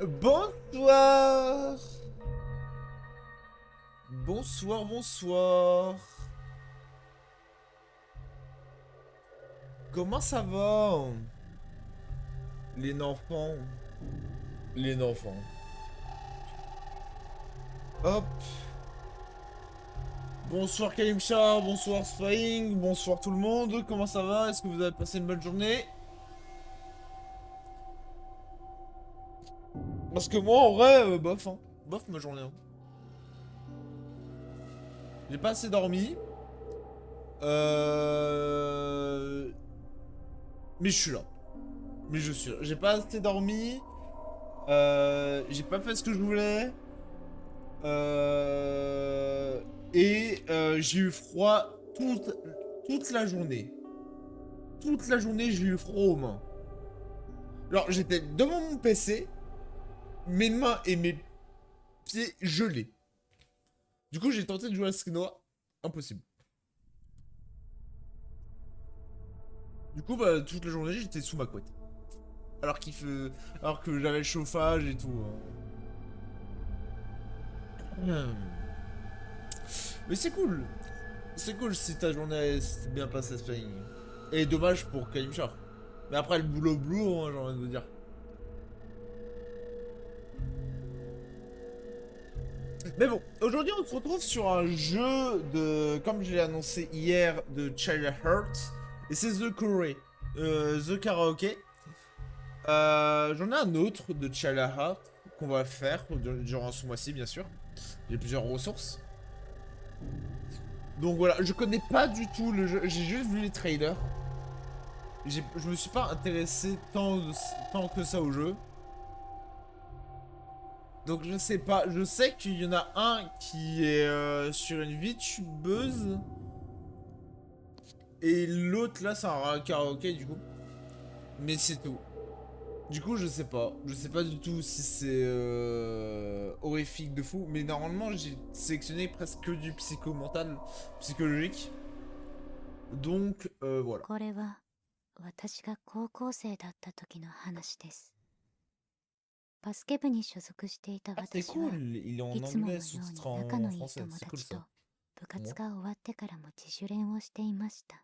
Bonsoir. Bonsoir, bonsoir. Comment ça va? Les enfants. Les enfants. Hop. Bonsoir Kalimcha, bonsoir Spying, bonsoir tout le monde. Comment ça va? Est-ce que vous avez passé une bonne journée? Parce que moi, en vrai, bof, hein. Bof ma journée, hein. J'ai pas assez dormi. Euh... Mais je suis là. Mais je suis là. J'ai pas assez dormi. J'ai pas fait ce que je voulais. Euh... j'ai eu froid toute la journée. Toute la journée, j'ai eu froid aux mains. Alors, j'étais devant mon PC, mes mains et mes pieds gelés. Du coup, j'ai tenté de jouer à Skrinoa. Impossible. Du coup, bah, toute la journée, j'étais sous ma couette. Alors que j'avais le chauffage et tout. Mais c'est cool. C'est cool si ta journée s'est bien passée, Spring. Et dommage pour Kalimchar. Mais après, le boulot blue, hein, j'ai envie de vous dire. Mais bon, aujourd'hui, on se retrouve sur un jeu de, comme je l'ai annoncé hier, de Child Heart. Et c'est The Curry. The Karaoke. J'en ai un autre de Child Heart qu'on va faire durant ce mois-ci, bien sûr. J'ai plusieurs ressources. Donc voilà, je connais pas du tout le jeu. J'ai juste vu les trailers. Je me suis pas intéressé tant que ça au jeu. Donc je sais pas. Je sais qu'il y en a un qui est sur une VTubeuse. Et l'autre là, c'est un karaoké du coup. Mais c'est tout. Du coup, je sais pas. Je sais pas du tout si c'est horrifique de fou. Mais normalement, j'ai sélectionné presque que du psychomental, psychologique. Donc, voilà. これは私が高校生だった時の話です。バスケ部に所属していた Ah, c'est 私は cool. Il est en いつもの anglais, よう sous-titré に仲 en のいい français. 友 C'est cool 達と ça. 部 Pour 活 moi. が終わってからも自主練をしていました。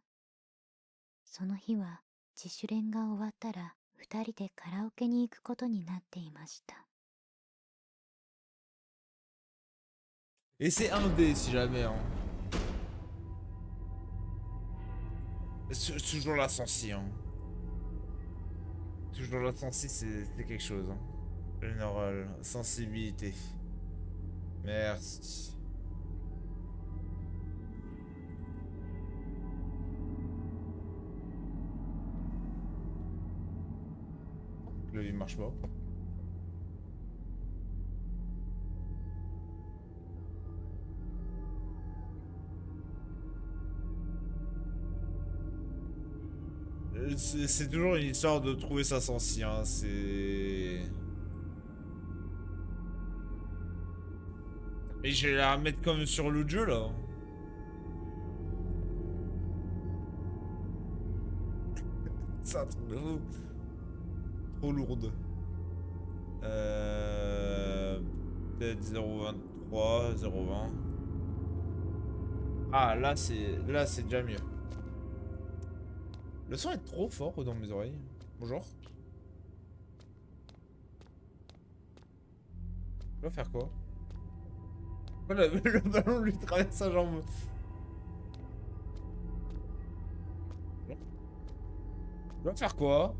その日は自主練が終わったら二人でカラオケに行くことになっていました。Et c'est un dé si jamais. Hein. Toujours la sensi. Hein. Toujours la sensi, c'est quelque chose. Hein. Général, sensibilité. Merci. Le il marche pas. C'est toujours une histoire de trouver sa sensi. Hein. C'est. Et je vais la remettre comme sur l'autre jeu là. C'est un truc de fou. Trop lourde. Peut-être 0,23, 0,20. Ah, là, c'est déjà mieux. Le son est trop fort dans mes oreilles. Bonjour. Je dois faire quoi? Pourquoi le ballon lui traverse sa jambe? Je dois faire quoi?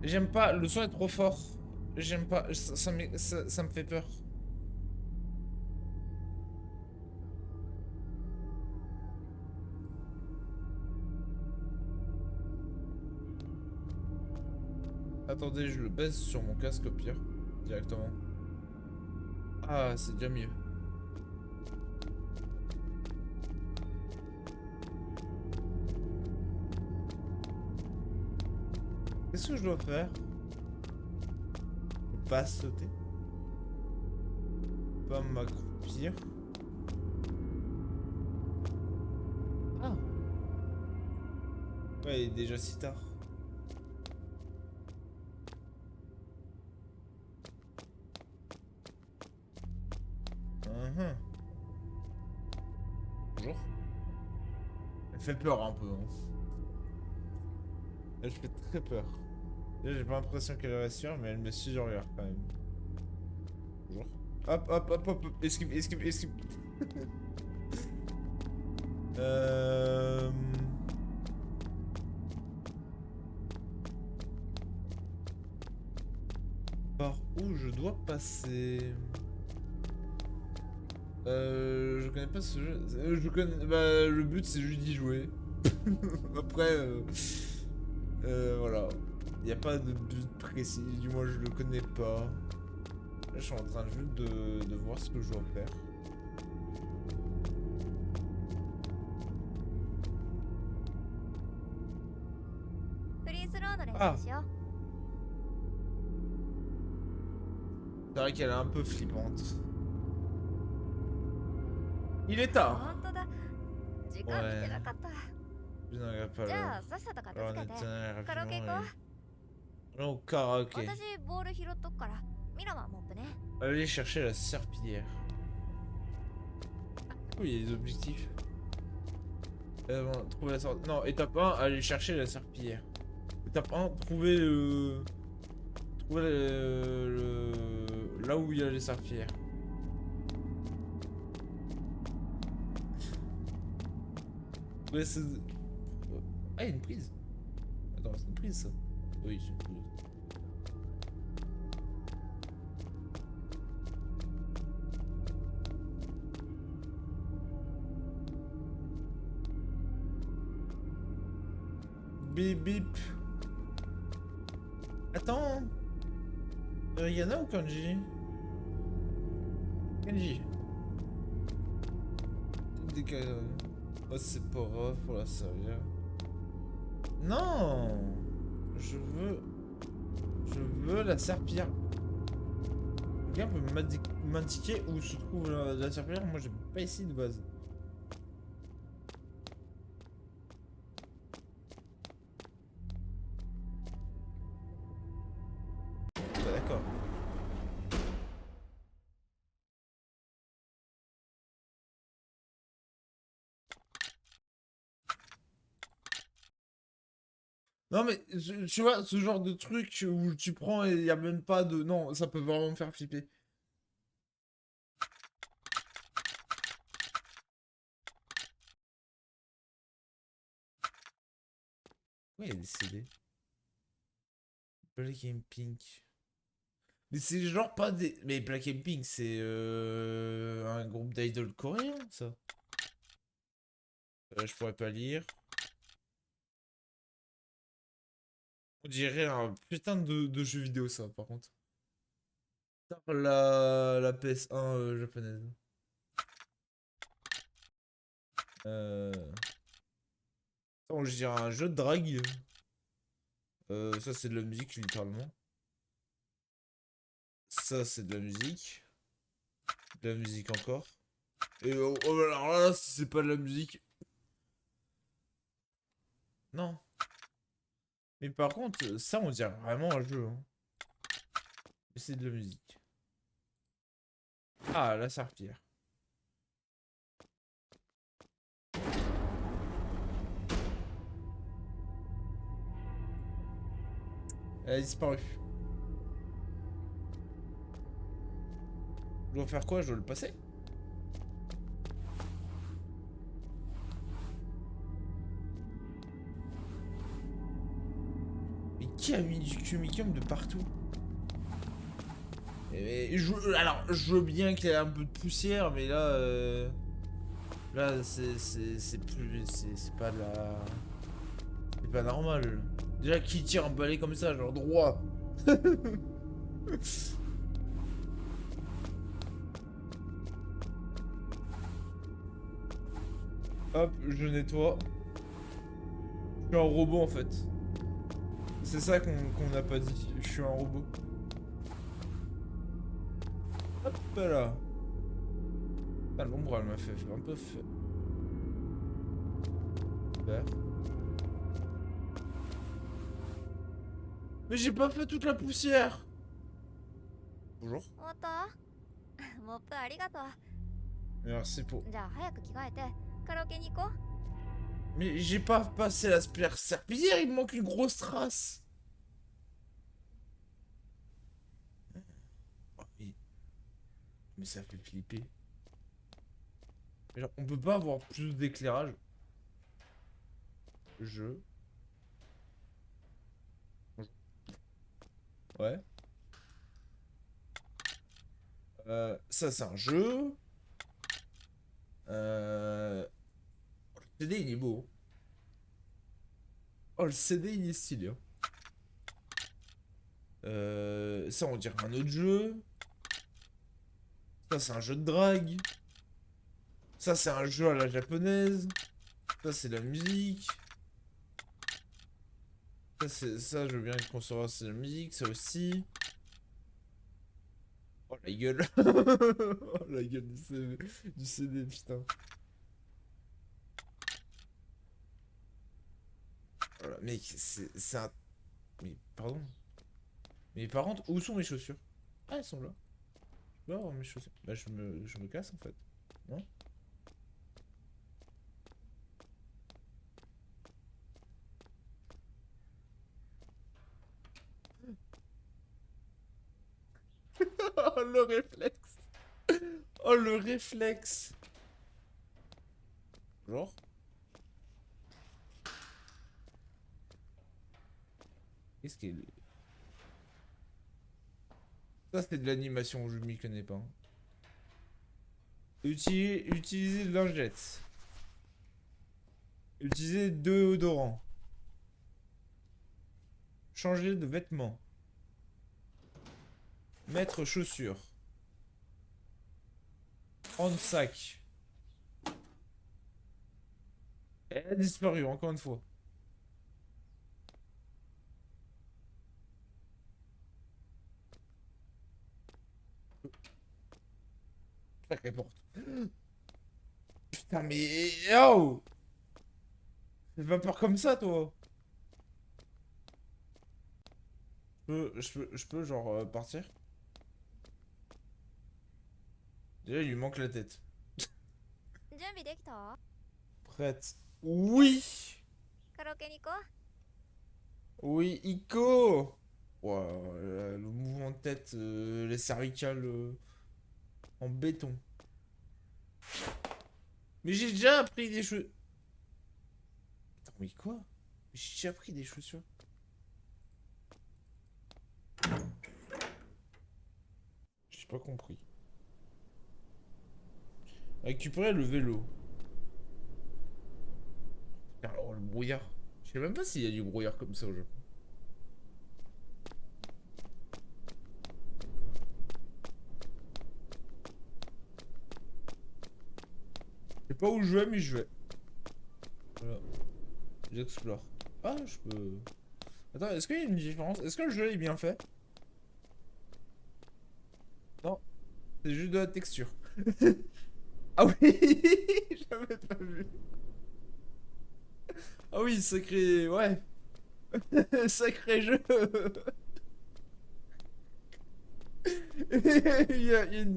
J'aime pas, le son est trop fort. J'aime pas, ça me fait peur. Attendez, je le baisse sur mon casque au pire, directement. Ah, c'est déjà mieux. Qu'est-ce que je dois faire? Pas sauter. Pas m'accroupir. Ouais, il est déjà si tard. Mhm. Bonjour. Elle fait peur un peu. Hein. Elle fait très peur. Là, j'ai pas l'impression qu'elle reste sûre, mais elle me surveille quand même. Bonjour. Hop, hop, hop, hop, hop. Esquive, esquive, esquive. euh... Par où je dois passer? Je connais pas ce jeu. Je connais. Bah, le but c'est juste d'y jouer. Après, voilà. Il n'y a pas de but précis, du moins je le connais pas. Là, je suis en train juste de voir ce que je dois faire. Ah! C'est vrai qu'elle est un peu flippante. Il est tard! Ouais. Je n'en regarde pas là. Alors on est rapidement et... Au karaoké. Allez chercher la serpillière. Oui, il y a des objectifs. Trouver la sorte. Non, étape 1, aller chercher la serpillière. Étape 1, trouver le... Trouver là où il y a les serpillères. Ouais, c'est... Ah, il y a une prise. Attends, c'est une prise ça. Oui, c'est une prise. Bip bip. Attends. Rihanna ou Kanji? Kanji. Oh, c'est pas grave pour la servir. Non. Je veux la serpillière. Quelqu'un peut m'indiquer où se trouve la serpillière? Moi, j'ai pas ici de base. Bah, d'accord. Non mais tu vois ce genre de truc où tu prends et il y a même pas de... Non, ça peut vraiment me faire flipper. Ouais, il y a des CD. Black and Pink. Mais c'est genre pas des... Mais Black and Pink, c'est un groupe d'idoles coréen, ça. Je pourrais pas lire. On dirait un putain de jeu vidéo, ça, par contre. La PS1 japonaise. Euh... Attends, je dirais un jeu de drague. Ça, c'est de la musique, littéralement. Ça, c'est de la musique. De la musique encore. Et alors là, si c'est pas de la musique. Non. Mais par contre, ça, on dirait vraiment un jeu. Hein. Mais c'est de la musique. Ah, la serpillière. Elle a disparu. Je dois faire quoi? Je dois le passer? Mais qui a mis du Kumikum de partout? Alors, je veux bien qu'il y ait un peu de poussière, mais là... Là, c'est plus... C'est pas de la... C'est pas normal. Déjà, qui tire un balai comme ça, genre droit? Hop, je nettoie. Je suis un robot en fait. C'est ça qu'on n'a pas dit. Je suis un robot. Hop là. Ah, l'ombre, elle m'a fait un peu... Super. Mais j'ai pas fait toute la poussière. Bonjour. 終わった？モップありがとう。 Merci pour... じゃあ早く着替えてカラオケに行こう。 Mais j'ai pas passé la serpillière, il me manque une grosse trace. Oh, mais ça fait flipper. Genre, on peut pas avoir plus d'éclairage. Je... Ouais. Ça c'est un jeu. Le CD il est beau. Oh le CD il est stylé. Ça on dirait un autre jeu. Ça c'est un jeu de drague. Ça c'est un jeu à la japonaise. Ça c'est la musique. Ça je veux bien concevoir c'est la musique. Ça aussi. Oh la gueule. Oh la gueule du CD putain. Voilà, mec, c'est un... Mais pardon. Mais par contre, où sont mes chaussures? Ah, elles sont là. Je peux avoir mes chaussures. Bah, je me casse en fait. Non? Oh, le réflexe. Oh, le réflexe. Genre? Qu'est-ce qu'il... Ça, c'est de l'animation, je m'y connais pas. Utiliser de lingettes. Utiliser déodorant. Changer de vêtements. Mettre chaussures. Prendre sac. Elle a disparu, encore une fois. Sacrée porte. Putain, mais... Oh! Fais pas peur comme ça, toi. Je peux genre, partir? Déjà, il lui manque la tête. 準備できた？ Prête. Oui! カラオケに行こう。 Oui, Ico! Ouah, le mouvement de tête, les cervicales en béton. Mais j'ai déjà appris des choses. Attends, mais quoi? J'ai déjà pris des chaussures. J'ai pas compris. Récupérer le vélo. Alors, le brouillard. Je sais même pas s'il y a du brouillard comme ça au Japon. Je sais pas où je vais, mais je vais. Voilà. J'explore. Ah, je peux... Attends, est-ce qu'il y a une différence? Est-ce que le jeu est bien fait? Non. C'est juste de la texture. Ah oui. J'avais pas vu. Ah oui, sacré... Ouais. Sacré jeu. Il y a une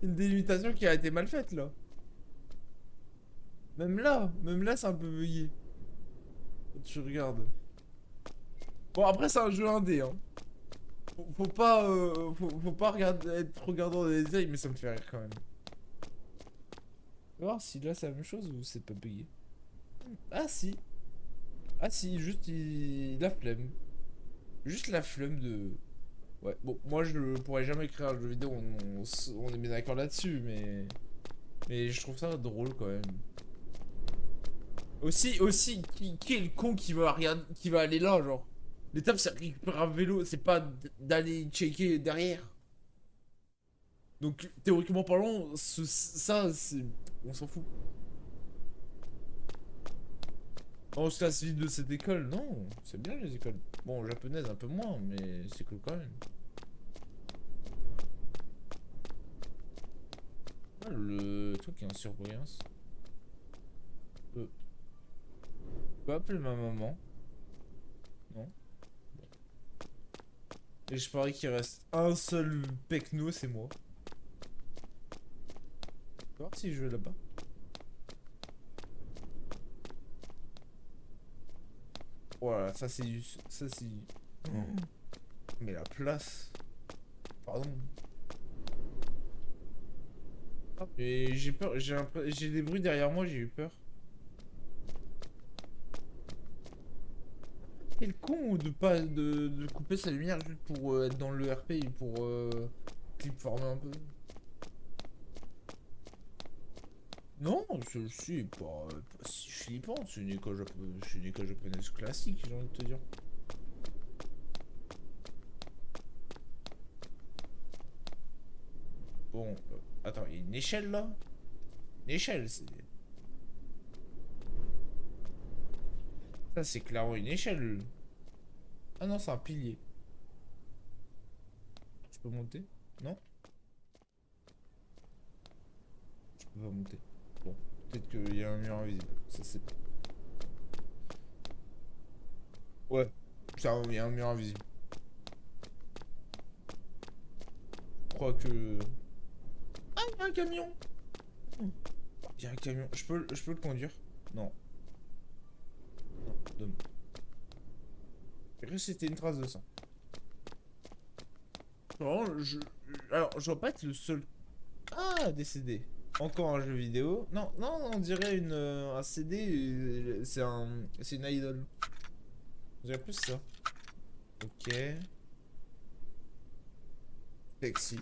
délimitation qui a été mal faite, là. Même là, c'est un peu bugué. Quand tu regardes. Bon, après, c'est un jeu indé, hein. Faut pas regarder, être regardant dans les détails, mais ça me fait rire quand même. On va voir si là, c'est la même chose ou c'est pas bugué. Ah si. Ah si, juste la flemme. Juste la flemme de... Ouais, bon, moi je pourrais jamais créer un jeu vidéo, on est bien d'accord là-dessus, mais... Mais je trouve ça drôle quand même. Aussi, qui est le con qui va regarder, qui va aller là, genre? L'étape c'est récupérer un vélo, c'est pas d'aller checker derrière. Donc théoriquement parlant, ça c'est... On s'en fout. On se casse vite de cette école, non, c'est bien les écoles. Bon, japonaise un peu moins, mais c'est cool quand même. Ah, le truc qui est en surbrillance. Je peux appeler ma maman. Non. Bon. Et je parie qu'il reste un seul pecno, c'est moi. On va voir si je vais là-bas. Voilà, ça c'est du... Ça c'est... Mais la place... Pardon. Ah, mais j'ai peur, j'ai des bruits derrière moi, j'ai eu peur. Quel con de pas de couper sa lumière juste pour être dans le RP et pour clip former un peu. Non, celle-ci est pas si flippante, c'est une école japonaise classique, j'ai envie de te dire. Bon, attends, il y a une échelle là? Une échelle, c'est... Ça c'est clairement une échelle. Ah non, c'est un pilier. Je peux monter? Non? Je peux pas monter. Bon, peut-être qu'il y a un mur invisible. Ça c'est... Ouais, il y a un mur invisible. Je crois que... Ah, il y a un camion! Il y a un camion. Je peux le conduire? Non. Non, donne. J'ai cru que c'était une trace de sang. Vraiment, alors, je dois pas être le seul... Ah, décédé. Encore un jeu vidéo. Non, non, on dirait un CD. C'est une idole. On dirait plus ça. Ok. Sexy.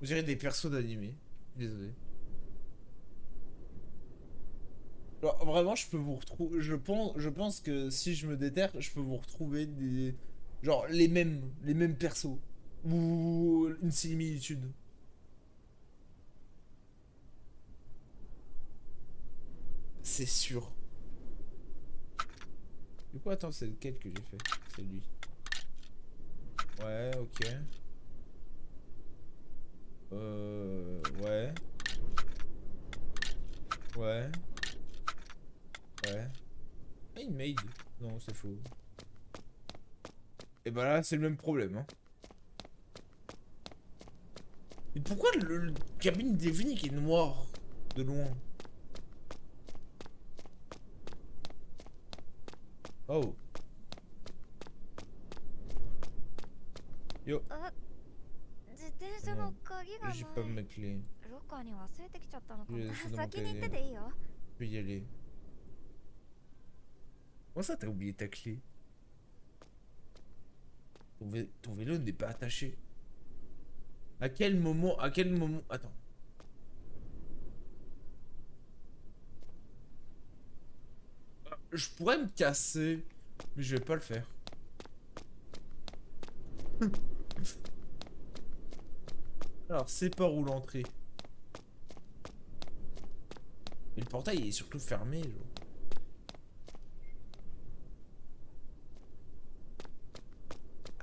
On dirait des persos d'animé. Désolé. Alors, vraiment, je peux vous retrouver. Je pense que si je me déterre, je peux vous retrouver des. Genre les mêmes persos. Ou une similitude. C'est sûr. Du coup, attends, c'est lequel que j'ai fait? C'est lui. Ouais, ok. Ouais. Ouais. Ouais. Ah, il made. Non, c'est faux. Et bah là, c'est le même problème, hein. Mais pourquoi le cabine d'Evnik est noir de loin? Oh. Yo. あ、自転車の鍵がない。 J'ai pas ma clé. ロッカーに忘れてきちゃったのか Je vais な。 laisser dans mon 先に行って cahier. ていいよ。 Je peux y aller. Comment ça, t'as oublié ta clé? Ton vélo n'est pas attaché. À quel moment? À quel moment? Attends. Je pourrais me casser, mais je vais pas le faire. Alors, c'est par où l'entrée? Et le portail il est surtout fermé, genre.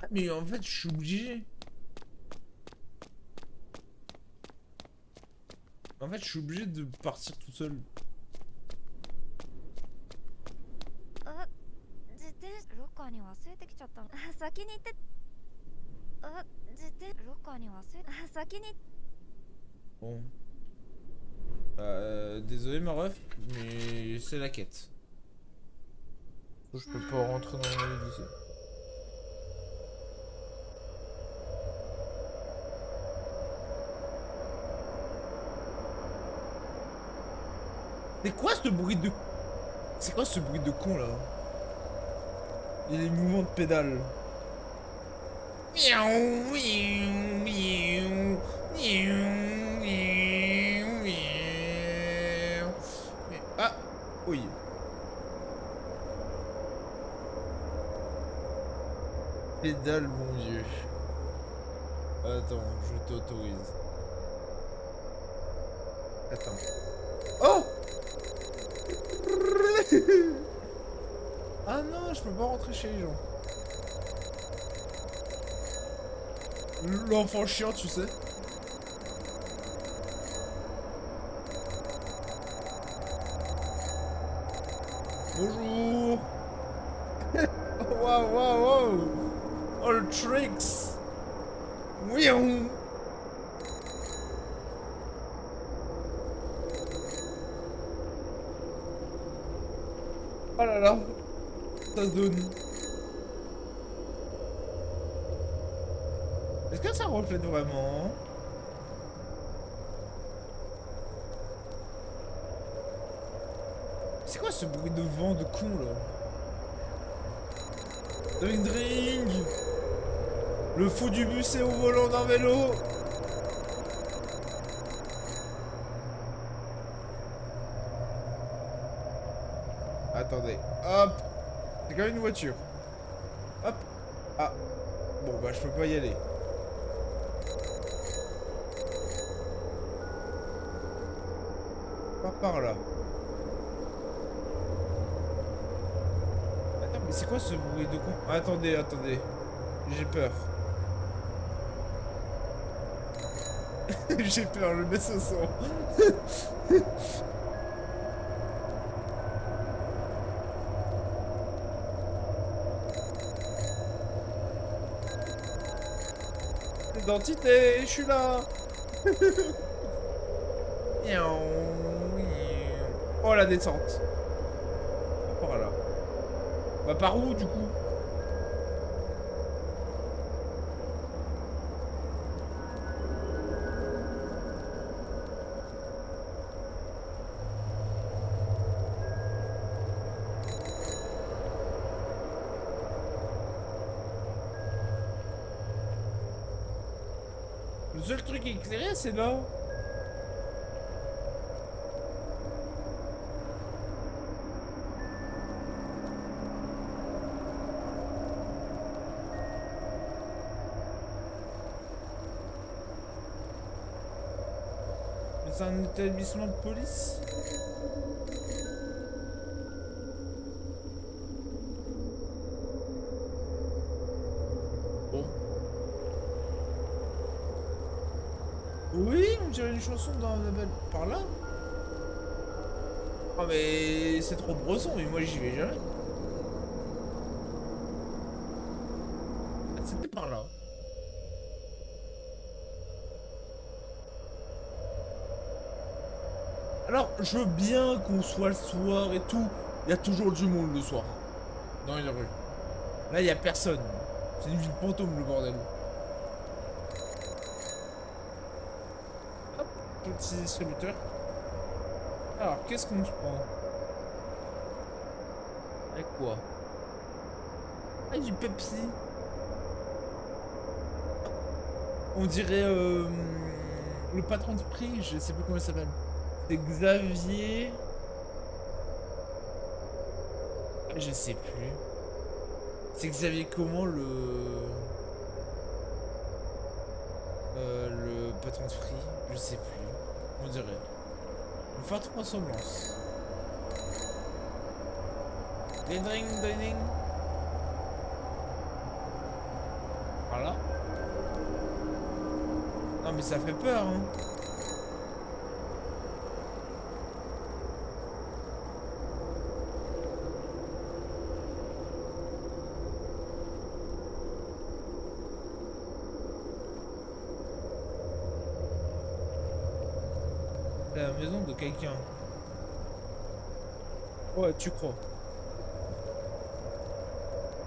Ah, mais en fait, je suis obligé. En fait, je suis obligé de partir tout seul. あ、自転車ロッカーに忘れてきちゃったの。先に行って。あ、自転ロッカーに忘れ先に。 Bon. Désolé ma ref, mais c'est la quête. Je peux pas rentrer dans le lycée. C'est quoi ce bruit de... C'est quoi ce bruit de con là? Et les mouvements de pédale. Miaou, miaou, miaou, miaou, miaou, miaou. Ah, oui. Pédale, mon vieux. Attends, je t'autorise. Attends. Oh! Ah non, je peux pas rentrer chez les gens. L'enfant chiant, tu sais. Bonjour. Waouh, waouh, waouh. Oh, le tricks. Miaou. Oh là là. Ça zone. Est-ce que ça reflète vraiment? C'est quoi ce bruit de vent de con là? Drink drink. Le fou du bus est au volant d'un vélo. Attendez, hop. C'est quand même une voiture. Hop. Ah. Bon bah je peux pas y aller. Pas par là. Attends, mais c'est quoi ce bruit de con? Attendez, attendez. J'ai peur. J'ai peur, le mets au sang. Identité, je suis là. Oh la descente. Par là. Bah par où du coup? Le seul truc éclairé c'est là. Mais c'est un établissement de police. Bon. Oui, on dirait une chanson d'un label. Par là? Ah mais c'est trop bresson, mais moi j'y vais jamais. Ah, c'était par là. Alors, je veux bien qu'on soit le soir et tout. Il y a toujours du monde le soir. Dans les rues. Là, il y a personne. C'est une ville fantôme, le bordel. Hop, petit distributeur. Alors, qu'est-ce qu'on se prend? Avec quoi? Ah, du Pepsi. On dirait le patron de prix, je sais plus comment il s'appelle. C'est Xavier. Je sais plus. C'est Xavier comment le patron de free? Je sais plus. On dirait. Une forte ressemblance. Dining. Voilà. Non mais ça fait peur hein. La maison de quelqu'un. Ouais, tu crois.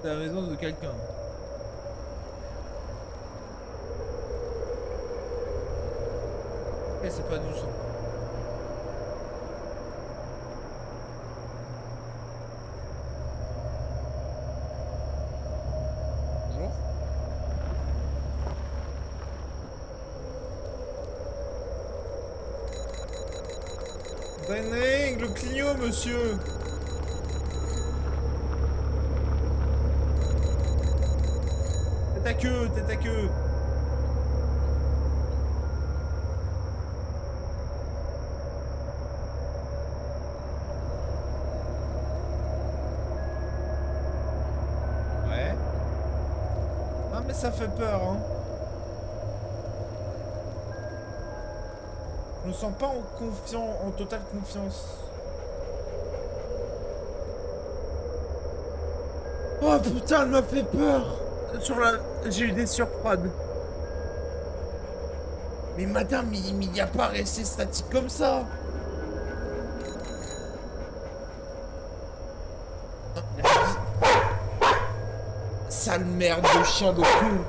C'est la maison de quelqu'un. Et c'est pas du sang. Bonjour. Dining, le Clio, monsieur. Tête à queue. Ouais. Ah mais ça fait peur, hein. Je me sens pas en totale confiance. Oh putain, elle m'a fait peur. Sur la... J'ai eu des surfroides. Mais madame, il n'y a pas resté statique comme ça. Non, il a dit... Sale merde de chien de cul.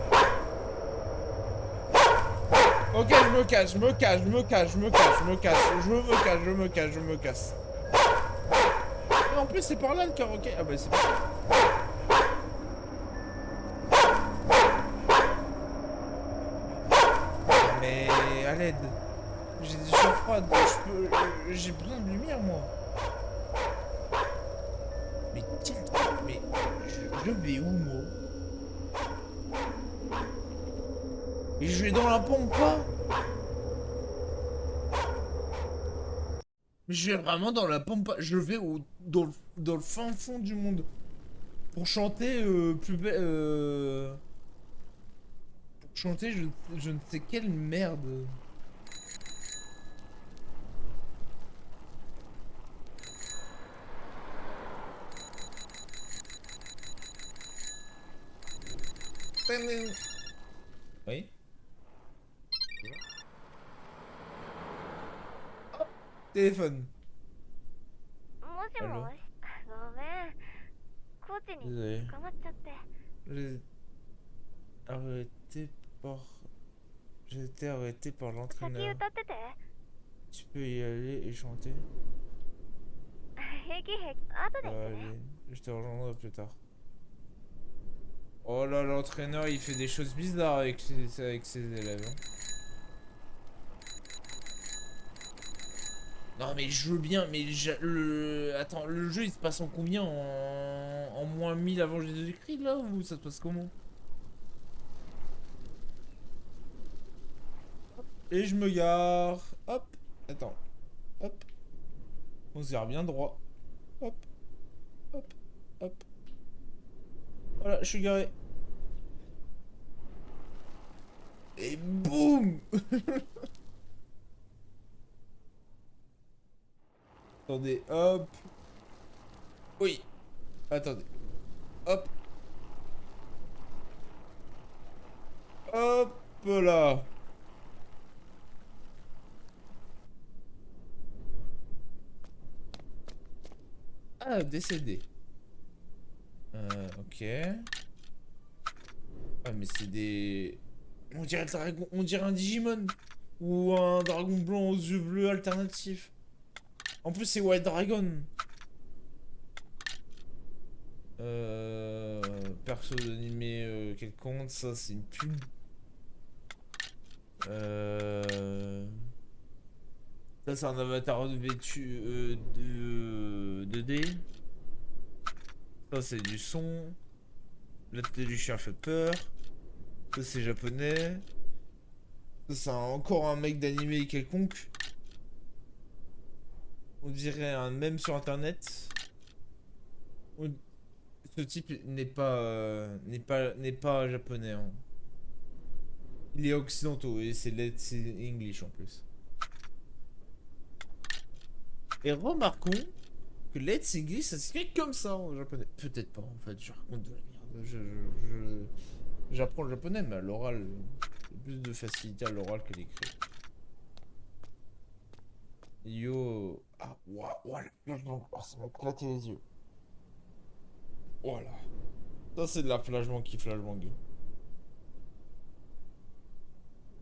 Ok, je me cache, je me cache, je me cache, je me cache, je me cache, je me cache, je me cache, je me casse. Et en plus, c'est par là le karaoké. Ah bah c'est pas... Mais à l'aide. J'ai des sueurs froides. J'ai besoin de lumière, moi. Mais quel truc. Mais je vais où, moi? Et je vais dans la pampa. Mais je vais vraiment dans la pampa. Je vais dans le fin fond du monde. Pour chanter plus belle. Pour chanter je ne sais quelle merde. Oui. Téléphone. もし Allô. もし。ごめん。コーチに Désolé. 捕まっちゃって。 J'ai arrêté par... J'ai été arrêté par 先 l'entraîneur. 歌ってて。Tu peux y aller et chanter. 平気平気。後で言ってね。 Allez, je te rejoindrai plus tard. Oh là, l'entraîneur, il fait des choses bizarres avec ses élèves. Hein. Non mais je veux bien, mais attends, le jeu il se passe en combien? En moins 1000 avant Jésus-Christ là? Ou ça se passe comment? Et je me gare. Hop. Attends. Hop. On se gare bien droit. Hop. Hop. Hop. Voilà, je suis garé. Et boum. Attendez, hop. Oui. Attendez. Hop. Hop là. Ah, décédé. Ok. Ah, mais c'est des... On dirait, on dirait un Digimon. Ou un dragon blanc aux yeux bleus alternatif. En plus, c'est White Dragon. Perso d'animé quelconque, ça c'est une pub. Ça c'est un avatar de vêtu de 2D. Ça c'est du son. La tête du chien fait peur. Ça c'est japonais. Ça c'est encore un mec d'animé quelconque. On dirait un mème sur internet. Ce type n'est pas japonais. Hein. Il est occidentaux et c'est English en plus. Et remarquons que Let's English ça s'écrit comme ça en japonais. Peut-être pas en fait, je raconte de la merde. J'apprends le japonais mais à l'oral, j'ai plus de facilité à l'oral que l'écrit. Yo. Ah, voilà. Oh, ça m'a éclaté les yeux. Voilà. Ça, c'est de la flashbang qui flashbang.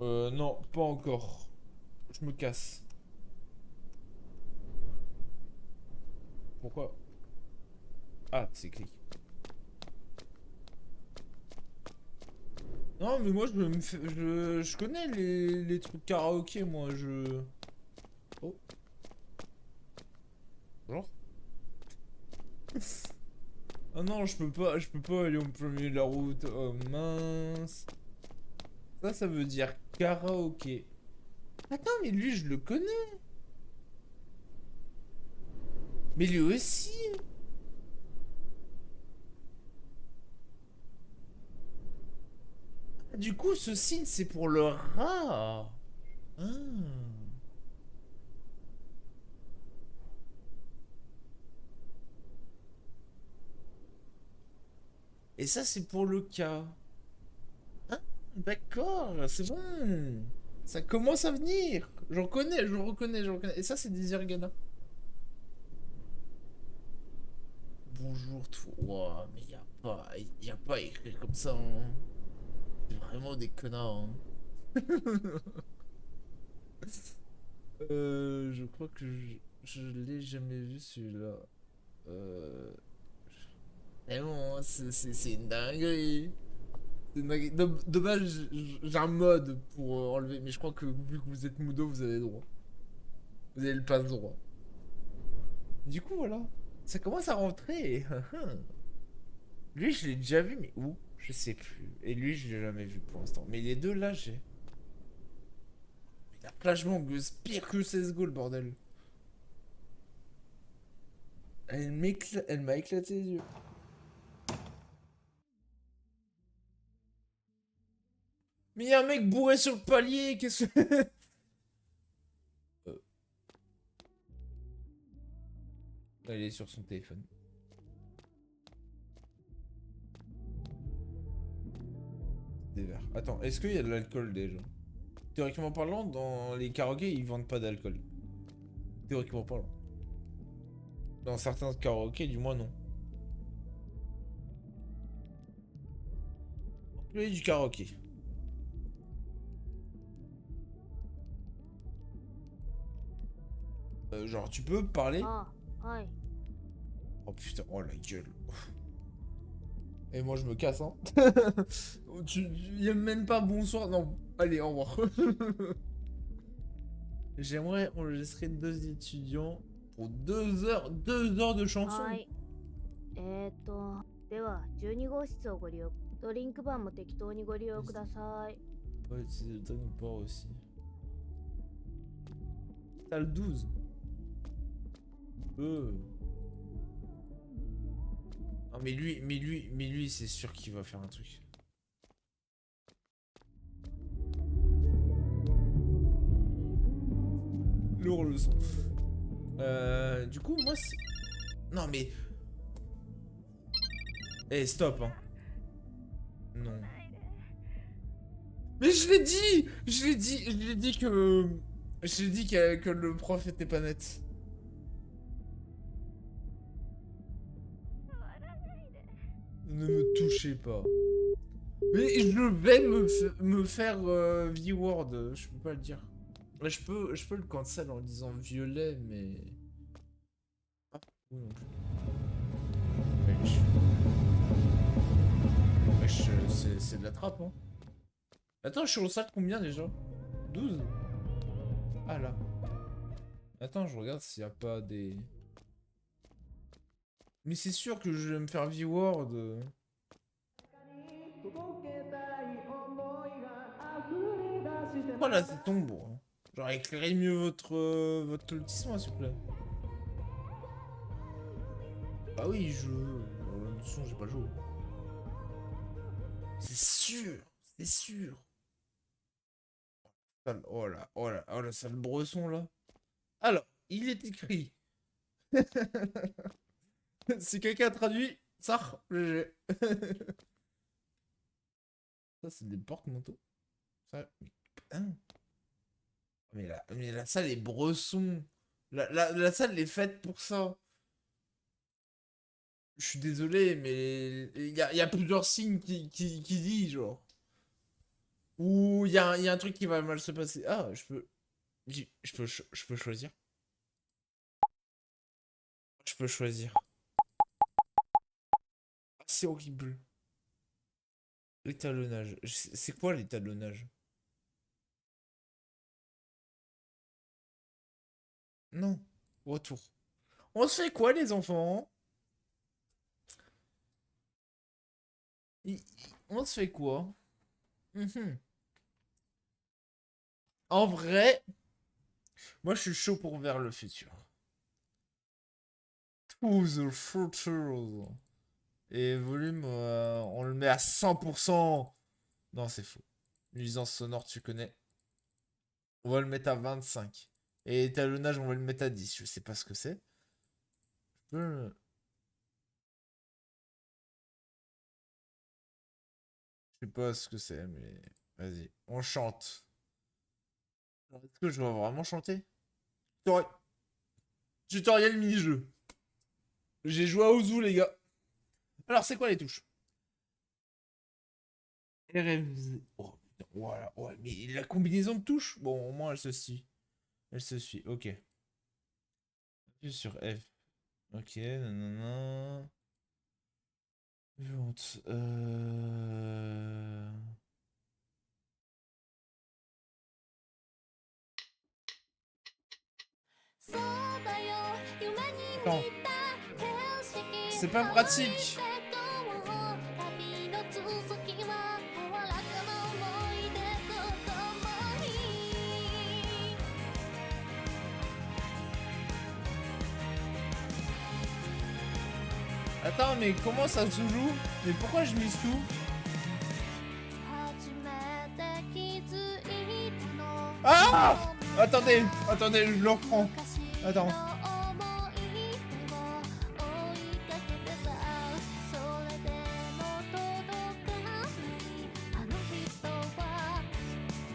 Non, pas encore. Je me casse. Pourquoi? Ah, c'est clic. Non, mais moi, je connais les trucs karaoké, moi, je... Oh. Bonjour. Ah non, je peux pas aller au plein milieu de la route. Oh mince. Ça veut dire karaoké. Attends, mais lui, je le connais. Mais lui aussi. Du coup, ce signe, c'est pour le rat. Ah. Et ça, c'est pour le cas. Hein? D'accord, c'est bon. Ça commence à venir. J'en connais, je reconnais, je reconnais. Et ça, c'est des Hiragana. Bonjour, toi. Ouah, mais y a pas à écrire comme ça, hein. C'est vraiment des connards, hein. Je crois que je l'ai jamais vu celui-là. Euh... Vraiment, hein, c'est une dinguerie. C'est une dinguerie. Dommage, j'ai un mode pour enlever, mais je crois que vu que vous êtes Mudo, vous avez le droit. Vous avez le passe droit. Du coup, voilà. Ça commence à rentrer. Lui, je l'ai déjà vu, mais où? Je sais plus. Et lui, je l'ai jamais vu pour l'instant. Mais les deux là, j'ai. La Flashbang, c'est pire que CSGO, le bordel. Elle m'a éclaté les yeux. Mais y'a un mec bourré sur le palier, qu'est-ce que... Euh, Elle est sur son téléphone. Des verres. Attends, est-ce qu'il y a de l'alcool déjà? Théoriquement parlant, dans les karaokés, ils vendent pas d'alcool. Théoriquement parlant. Dans certains karaokés, du moins, non. Employé du karaoké. Genre, tu peux parler? Oh putain, oh la gueule. Et moi, je me casse, hein. Y'a même pas bonsoir. Non, allez, au revoir. J'aimerais enregistrer 2 étudiants pour 2 heures de chanson. では12号室をご利用ドリンクバーも適当にご利用ください Pas utiliser le dragon port aussi. T'as le 12. Non mais lui, c'est sûr qu'il va faire un truc. Lourd le son. Du coup, moi c'est... Non mais... Eh, stop, hein. Non. Mais je l'ai dit! Je l'ai dit que... Je l'ai dit que le prof était pas net. Ne me touchez pas. Mais je vais me faire V-word, je peux pas le dire. Je peux le cancel en disant violet, mais... Ah, oui non plus. Wesh, c'est de la trappe, hein. Attends, je suis au sac combien déjà? 12? Ah là. Attends, je regarde s'il y a pas des... Mais c'est sûr que je vais me faire V-word. Pourquoi là c'est tombe, hein. Genre éclairez mieux votre lotissement s'il vous plaît. Bah oui, de toute façon j'ai pas le jeu. C'est sûr, c'est sûr. Oh là, oh là, oh là, sale bresson là. Alors, il est écrit. Si quelqu'un a traduit, ça, GG. Ça, c'est des porte-manteaux. Ça, hein. Mais la salle est bresson. La salle est faite pour ça. Je suis désolé, mais il y a plusieurs signes qui disent, genre. Ou il y a un truc qui va mal se passer. Ah, je peux choisir. Je peux choisir. Ah, c'est horrible. L'étalonnage. C'est quoi l'étalonnage? Non. Retour. On se fait quoi, les enfants? On se fait quoi? En vrai, moi je suis chaud pour vers le futur. To the future. Et volume, on le met à 100%. Non, c'est faux. Nuisance sonore, tu connais. On va le mettre à 25. Et étalonnage, on va le mettre à 10. Je sais pas ce que c'est. Je peux... sais pas ce que c'est, mais vas-y, on chante. Alors, est-ce que je vais vraiment chanter? Tutoriel mini-jeu. J'ai joué à Ozu, les gars. Alors, c'est quoi les touches? RFZ. Oh, putain, voilà. Ouais, mais la combinaison de touches, bon, au moins, elle se suit. Elle se suit, ok. Appuie sur F. Ok, nanana. Vente. Attends. C'est pas pratique. Attends, mais comment ça se joue? Mais pourquoi je mise tout? Ah! Attendez, attendez, je le reprends. Attends.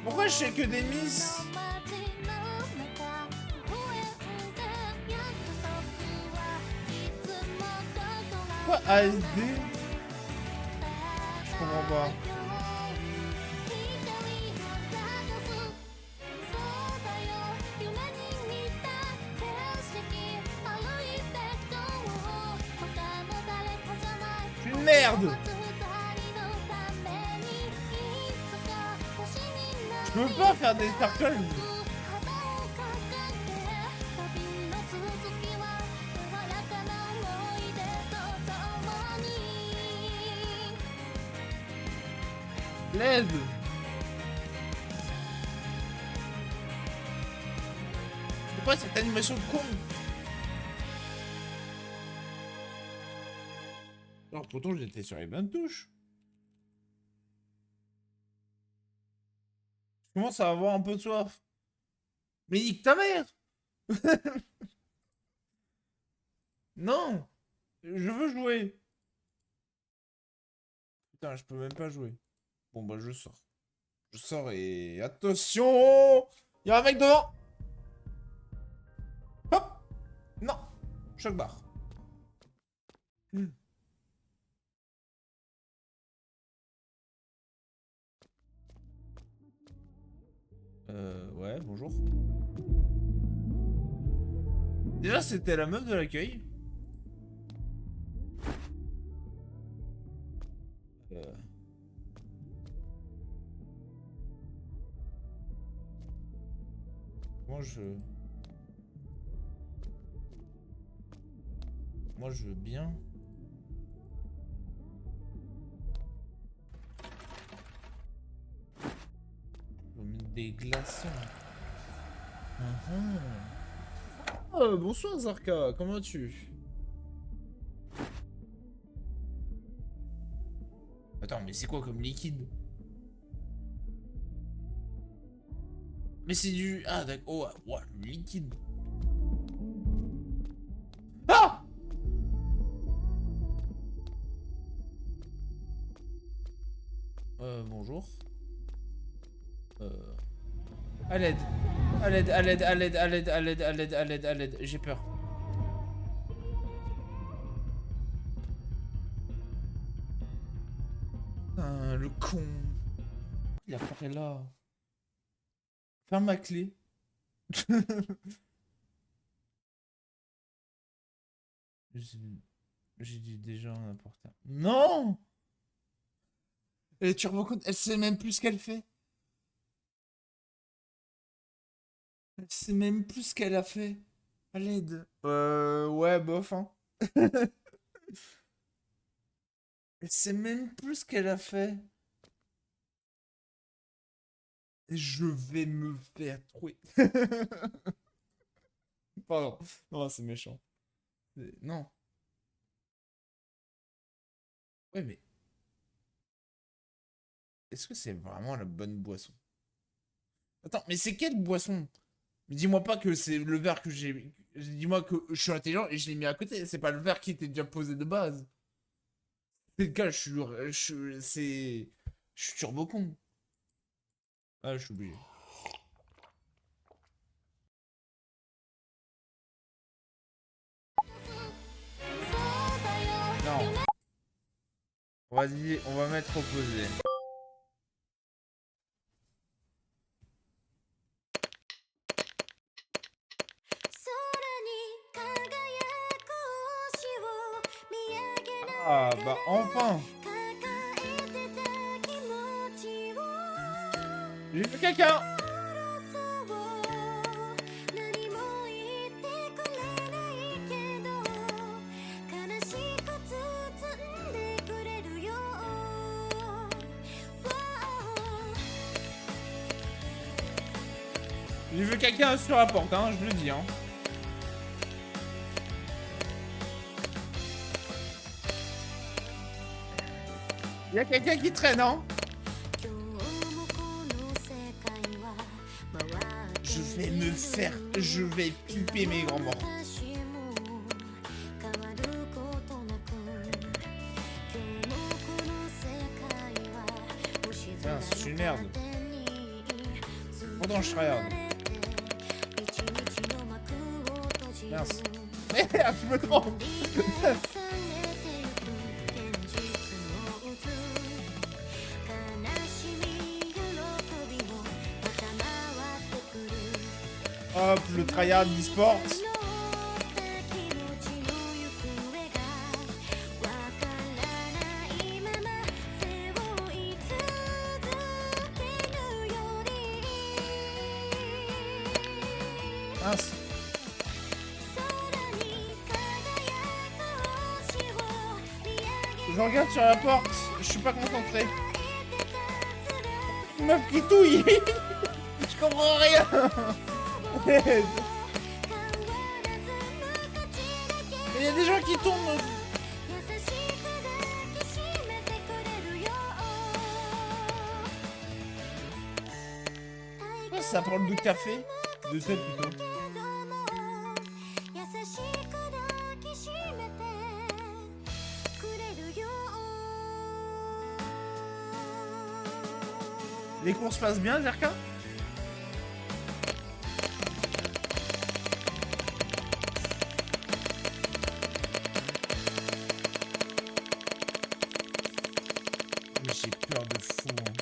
Pourquoi je fais que des miss? Pourquoi ASD? Je comprends pas. Une merde! Je peux pas faire des circles. L'aide. Pourquoi cette animation de con? Alors pourtant j'étais sur les bonnes touches. Je commence à avoir un peu de soif. Mais nique ta mère. Non. Je veux jouer. Putain, je peux même pas jouer. Bon bah je sors. Je sors et... Attention! Il y a un mec devant! Hop! Non! Choc barre. Ouais, bonjour. Déjà, c'était la meuf de l'accueil. Moi, je veux bien. Je veux mettre des glaçons. Bonsoir, Zarka. Comment vas-tu? Attends, mais c'est quoi comme liquide? Mais c'est du... Ah, d'accord. Oh, ouais, le liquide. Ah! Bonjour. À l'aide. À l'aide, à l'aide, à l'aide, à l'aide, à l'aide, à l'aide, à l'aide, à l'aide. J'ai peur. Putain, le con. Il apparaît là. Ferme ma clé. J'ai dit déjà n'importe quoi. Non! Elle est turbo con, elle sait même plus ce qu'elle fait. Elle sait même plus ce qu'elle a fait. À l'aide. Ouais, bof, hein. Elle sait même plus ce qu'elle a fait. Je vais me faire trouver. Pardon. Non, c'est méchant. Non. Ouais, mais... Est-ce que c'est vraiment la bonne boisson? Attends, mais c'est quelle boisson? Mais dis-moi pas que c'est le verre que j'ai... Dis-moi que je suis intelligent et je l'ai mis à côté. C'est pas le verre qui était déjà posé de base. C'est le cas, c'est... Je suis turbo con. Ah, je suis obligé. Non. Vas-y, on va mettre opposé. Ah, bah enfin. J'ai vu quelqu'un. J'ai vu quelqu'un sur la porte, hein, je le dis, hein. Il y a quelqu'un qui traîne, hein. Je vais piper mes grands morts. Putain, je suis une merde. Pourtant, je tryhard. Mince. Merde, je me trompe. Hop, le tryhard d'e-sport. Mince. Je regarde sur la porte, je suis pas concentré. Une meuf qui touille. Je comprends rien. Il y a des gens qui tombent. Ouais, ça parle de café. De thé plutôt. Les courses passent bien, Zerka? Mais j'ai peur de fou. Hein.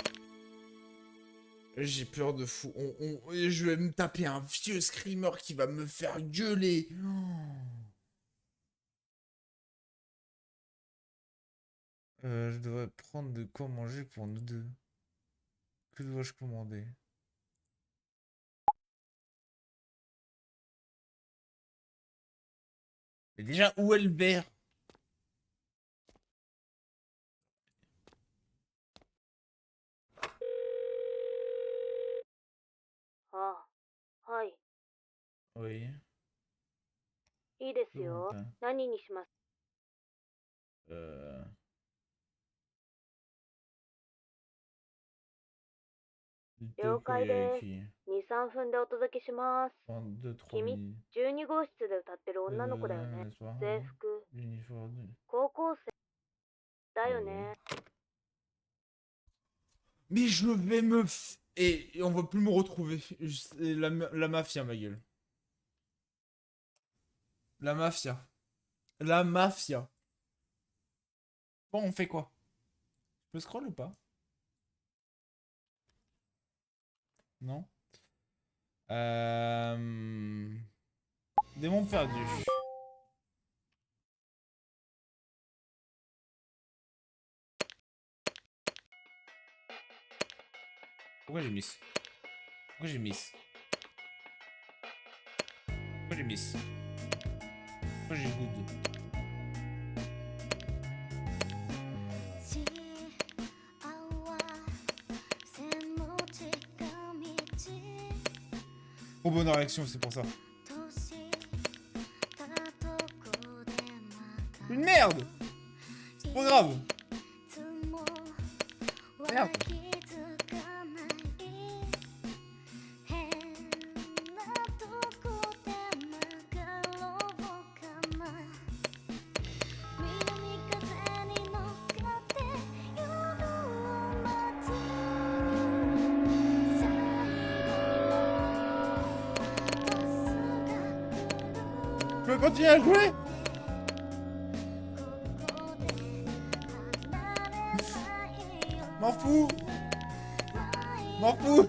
J'ai peur de fou. Je vais me taper un vieux screamer qui va me faire gueuler. Je devrais prendre de quoi manger pour nous deux. Que dois-je commander? Mais déjà, où est le verre? Ah, はい。 Oui. いいですよ。何にします？ 了解です。2、3分でお届けします。君、12号室で歌ってる女の子だよね。制服。高校生だよね。 Mais je vais me... Et on va plus me retrouver. C'est la mafia, ma gueule. La mafia. La mafia. Bon, on fait quoi? Je peux scroll ou pas? Non? Démon perdu. Pourquoi j'ai miss? Pourquoi j'ai miss? Pourquoi j'ai miss? Pourquoi j'ai good? Trop bonne réaction, c'est pour ça. Une merde! C'est trop grave! Merde! veux continuer à jouer? M'en fous. M'en fous.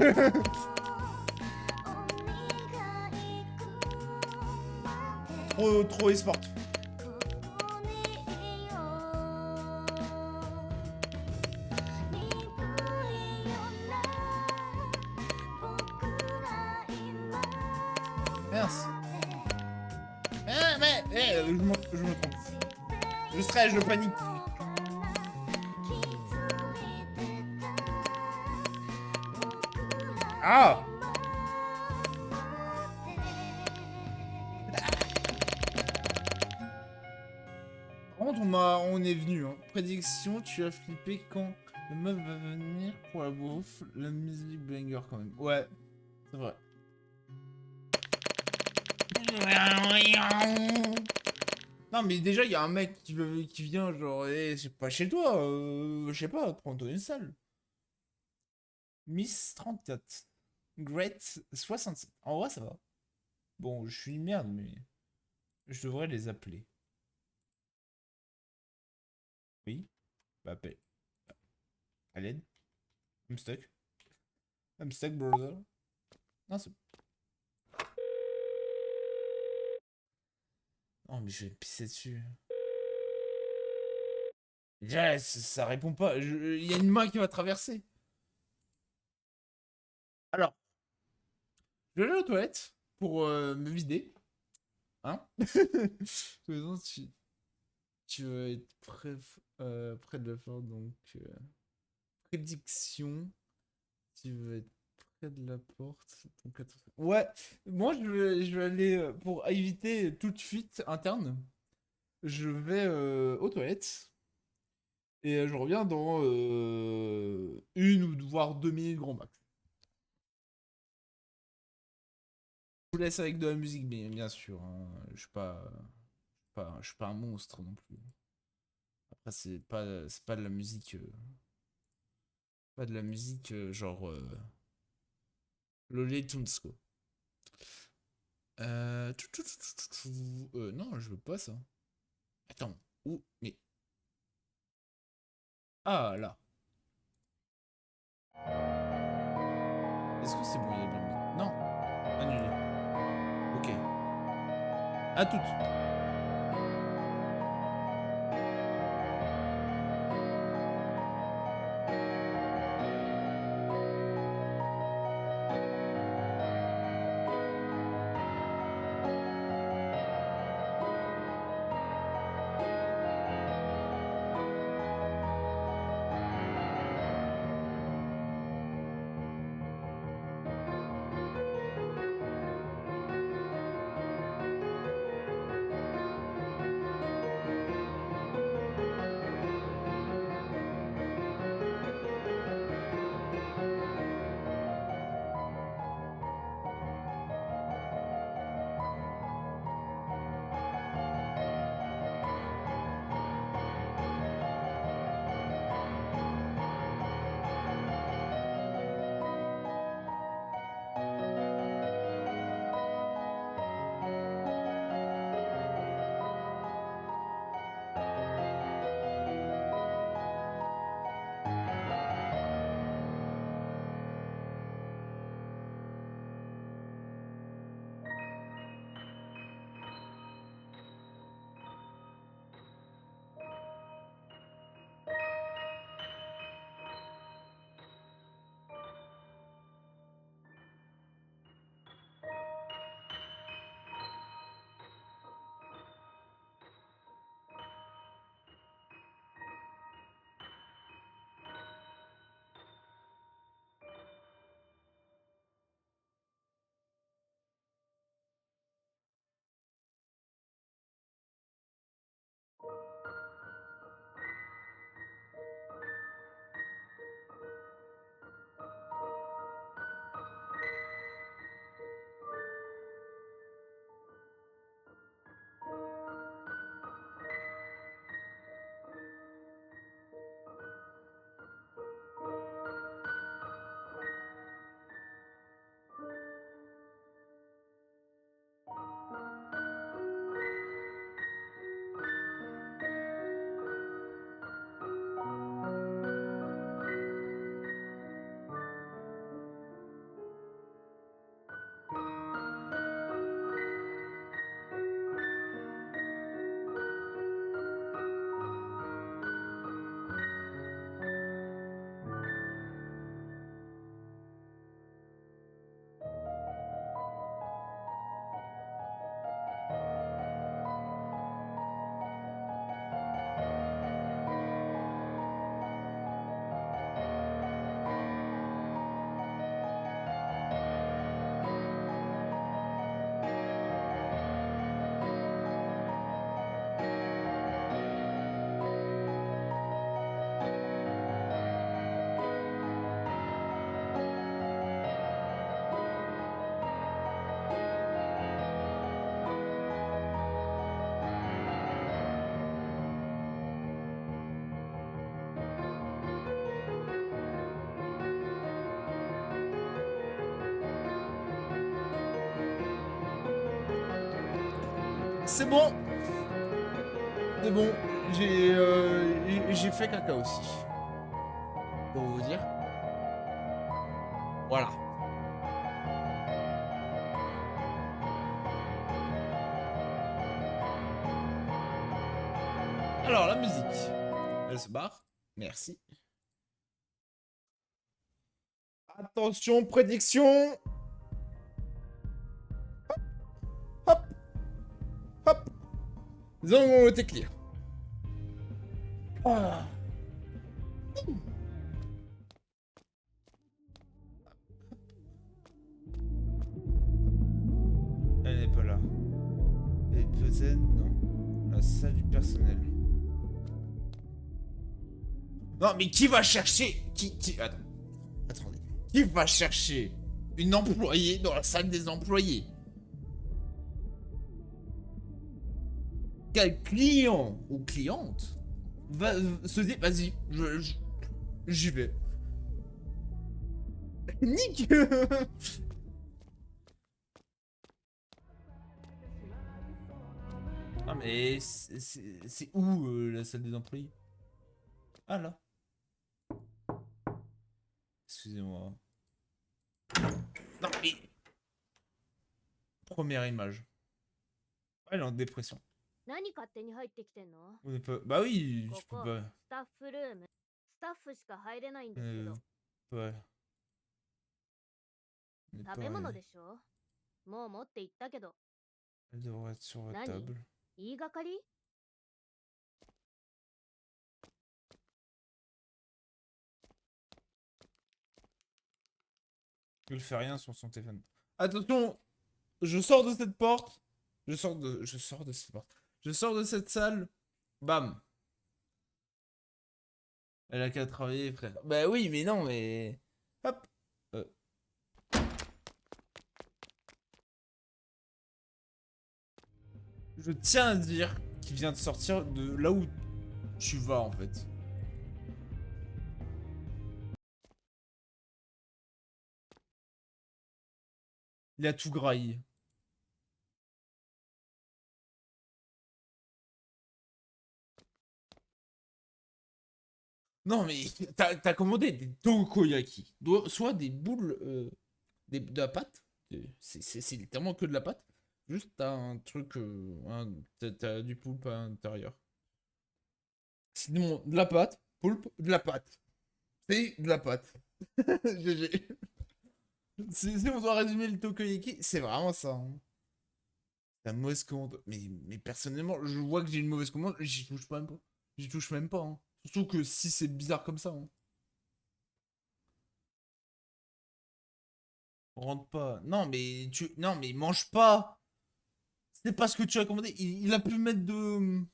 Trop e-sport. Merci. Je me trompe. Je stresse, je panique. Ah! Par contre, on est venu, hein. Prédiction, tu as flippé quand le meuf va venir pour la bouffe, la musique banger quand même. Ouais, c'est vrai. Non mais déjà il y a un mec qui vient genre c'est pas chez toi, je sais pas, prends-toi une salle. Miss 34. Great 67. En vrai ça va. Bon je suis une merde mais je devrais les appeler. Oui. Bah appelle. À l'aide. I'm stuck. I'm stuck brother. Non c'est... Oh mais je vais pisser dessus. Déjà ça répond pas. Il y a une main qui va traverser. Alors. Je vais aller aux toilettes pour me vider. Hein? Maintenant, tu vas être près de la porte, donc prédiction. Tu vas être près de la porte. Donc, ouais, moi je vais aller, pour éviter toute fuite interne, je vais aux toilettes. Et je reviens dans 1 ou voire 2 minutes grand max. Je vous laisse avec de la musique, bien sûr. Hein. Je suis pas un monstre non plus. Après, c'est pas de la musique, pas de la musique genre Lolé Tunsko. Non, je veux pas ça. Attends, où? Mais ah là. Est-ce que c'est bon? Il y a de la musique. Non, annulé. Ok. À toutes. C'est bon. C'est bon. J'ai fait caca aussi. Pour vous dire. Voilà. Alors, la musique. Elle se barre. Merci. Attention, prédiction. Hop. Hop. Hop. Les angles ont été clear. Ah. Elle n'est pas là. Et peut-être non. La salle du personnel. Non mais qui va chercher Attends. Attendez. Qui va chercher une employée dans la salle des employés? Quel client ou cliente va se dire vas-y, j'y vais. Nick. Ah mais c'est où la salle des employés? Ah là. Excusez-moi. Non mais... Première image. Elle est en dépression. On n'est pas... Bah oui, je peux pas... Ouais. Elle devrait être sur la table. Il fait rien sur son téléphone. Attention, je sors de cette porte. Je sors de cette porte. Je sors de cette salle. Bam. Elle a qu'à travailler, frère. Bah oui, mais non, mais... Hop. Je tiens à dire qu'il vient de sortir de là où tu vas, en fait. Il a tout graillé. Non mais t'as commandé des takoyaki. Soit des boules de la pâte. C'est littéralement que de la pâte. Juste t'as un truc... t'as du poulpe à l'intérieur. Sinon, de la pâte, poulpe, de la pâte. C'est de la pâte. GG. Si on doit résumer le takoyaki, c'est vraiment ça. Hein. La mauvaise commande. Mais personnellement, je vois que j'ai une mauvaise commande, j'y touche pas même pas. J'y touche même pas. Hein. Surtout que si c'est bizarre comme ça. Hein. On rentre pas. Non mais non mais mange pas. C'est pas ce que tu as commandé. Il a pu mettre de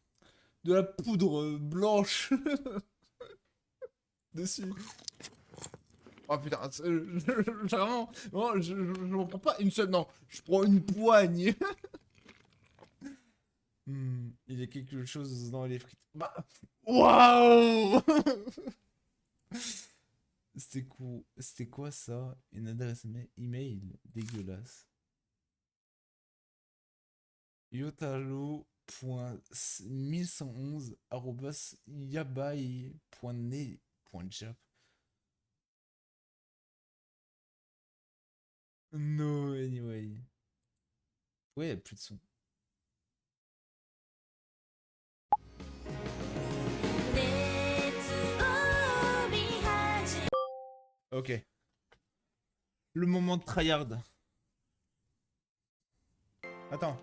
la poudre blanche dessus. Oh putain, vraiment, je prends pas une seule, non, je prends une poigne. Il y a quelque chose dans les frites. Bah, waouh. C'était quoi ça? Une adresse email dégueulasse. yotaro.1111@yabai.ne.jap. No, anyway. Ouais, y'a plus de son. Ok. Le moment de tryhard. Attends.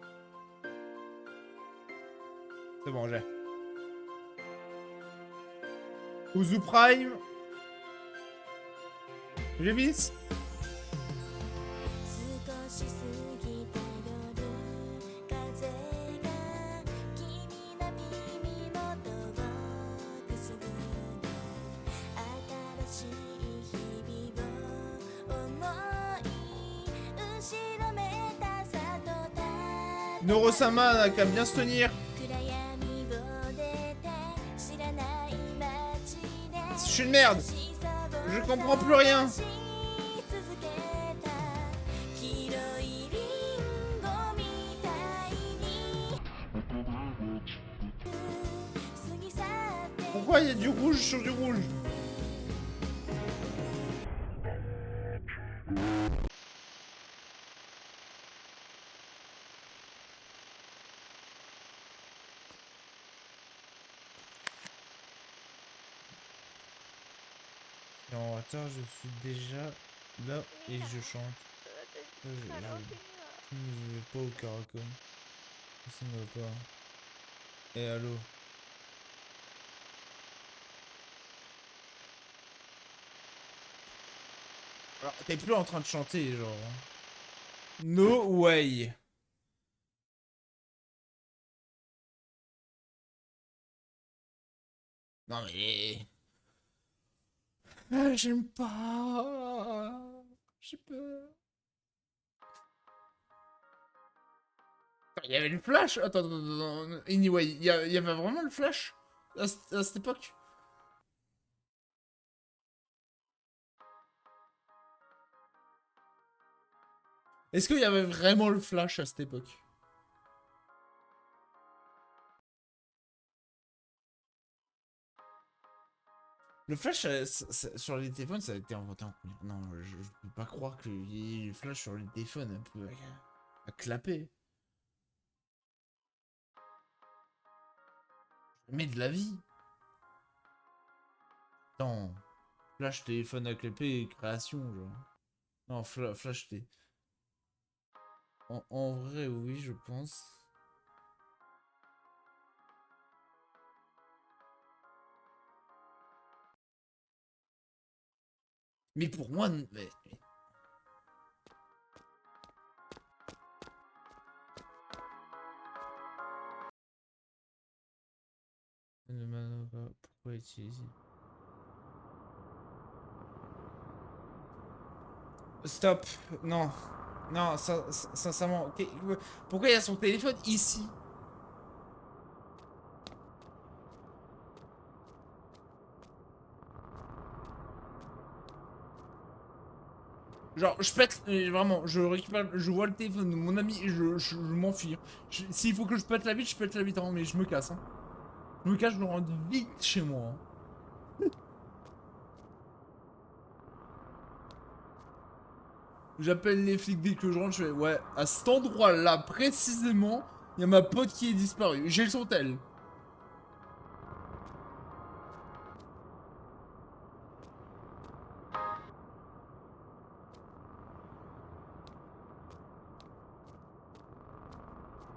C'est bon, j'ai. Uzu Prime. J'ai bis. Neuro-sama n'a qu'à bien se tenir. Je suis une merde. Je comprends plus rien. pas, il y a du rouge sur du rouge. Non, attends, je suis déjà là et je chante. Je ne vais pas au caracol. Ça ne va pas. Eh, allô? Alors, t'es plus en train de chanter, genre. No way. Non mais... Ah, j'aime pas. J'ai peur. Il y avait le flash. Attends, attends, attends. Anyway, il y avait vraiment le flash à cette époque. Est-ce qu'il y avait vraiment le flash à cette époque? Le flash sur les téléphones, ça a été inventé en combien? Non, je peux pas croire qu'il y ait le flash sur les téléphones un peu à clapper. Mais de la vie. Attends. Flash téléphone à clapper, création, genre. Non, flash T. En vrai, oui, je pense. Mais pour moi... Mais... Pourquoi utiliser? Stop. Non. Non, sincèrement. Pourquoi il y a son téléphone ici? Genre, je pète, vraiment, je récupère, je vois le téléphone de mon ami et je m'enfuis. S'il faut que je pète la vitre, je pète la vitre, hein, mais je me casse. Hein. Je me casse, je me rends vite chez moi. Hein. J'appelle les flics dès que je rentre, je fais, ouais, à cet endroit-là, précisément, il y a ma pote qui est disparue. J'ai son tel.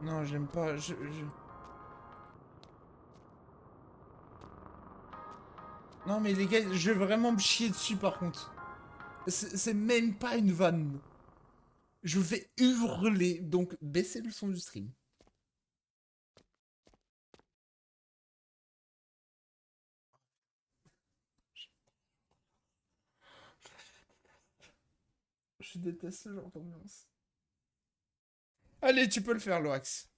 Non, j'aime pas, Non mais les gars, je vais vraiment me chier dessus par contre. C'est même pas une vanne. Je vais hurler, donc baissez le son du stream. Je déteste ce genre d'ambiance. Allez, tu peux le faire, Lorax.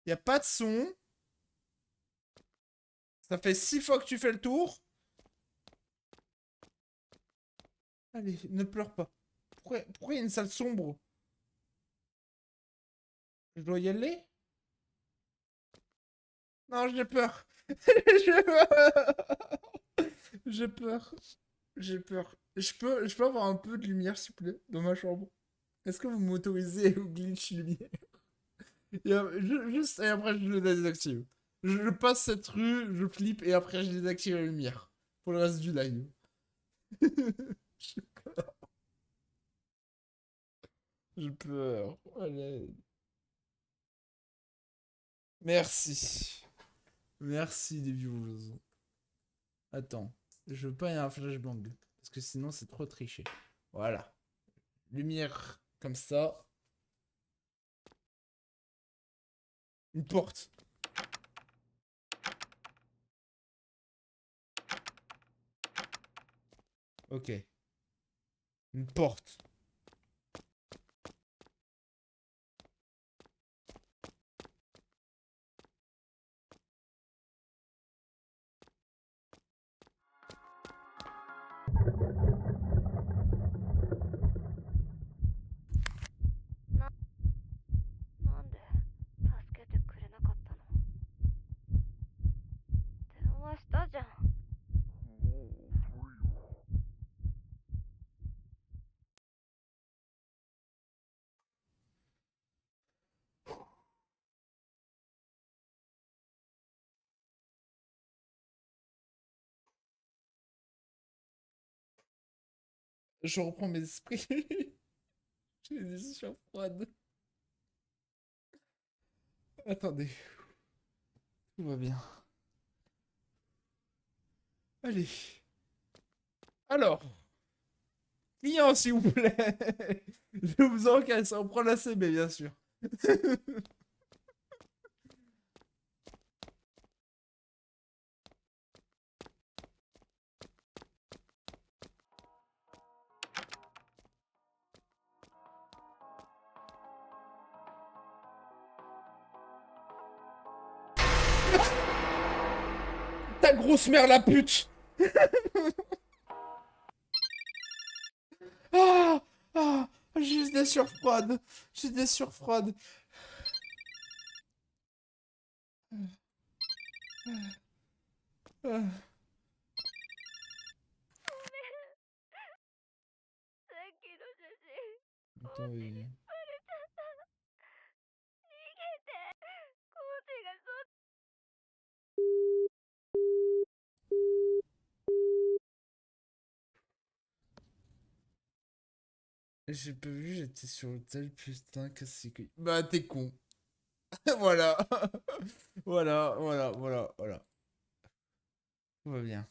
Y a pas de son. Ça fait 6 fois que tu fais le tour. Allez, ne pleure pas. Pourquoi il y a une salle sombre? Je dois y aller? Non, j'ai peur. J'ai peur. J'ai peur. J'ai peur. Je peux avoir un peu de lumière, s'il vous plaît, dans ma chambre? Est-ce que vous m'autorisez au glitch lumière? Juste, et après, je le désactive. Je passe cette rue, je flippe, et après, je désactive la lumière. Pour le reste du live. J'ai peur. J'ai peur. Allez. Merci. Merci les viewers. Attends. Je veux pas y avoir un flashbang. Parce que sinon, c'est trop triché. Voilà. Lumière comme ça. Une porte. Ok. Une porte. Je reprends mes esprits. J'ai des sueurs froides. Attendez. Tout va bien. Allez. Alors. Client, s'il vous plaît. Je vous encaisse. On prend la CB, bien sûr. Ta grosse mère, la pute. Ah, ah, j'ai des sueurs froides. J'ai des sueurs froides. Ah. さっきの写真、コー Attends, チに oui. バレちゃった。逃げて。コーチがそっ J'ai pas vu, j'étais sur l'hôtel, putain, casse les couilles. Bah, t'es con. Voilà. Voilà, voilà, voilà, voilà. Tout va bien.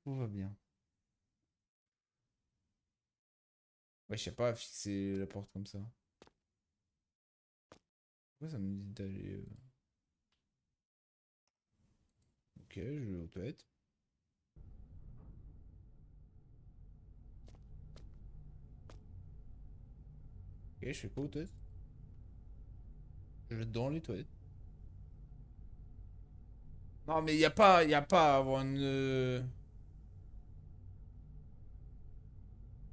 Tout va bien. Ouais, je sais pas, fixer la porte comme ça. Pourquoi ça me dit d'aller... Ok, je vais aux toilettes. Ok, je fais quoi aux toilettes? Je vais dans les toilettes. Non, mais y a pas à avoir une...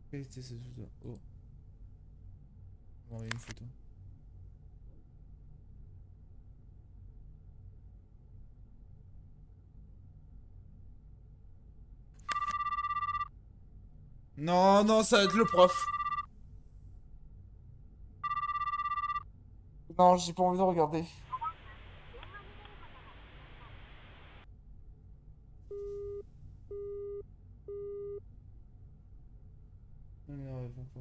Quelle était cette photo? Oh, on va envoyer une photo. Non, non, ça va être le prof. Non, j'ai pas envie de regarder. Non, mais réponds pas.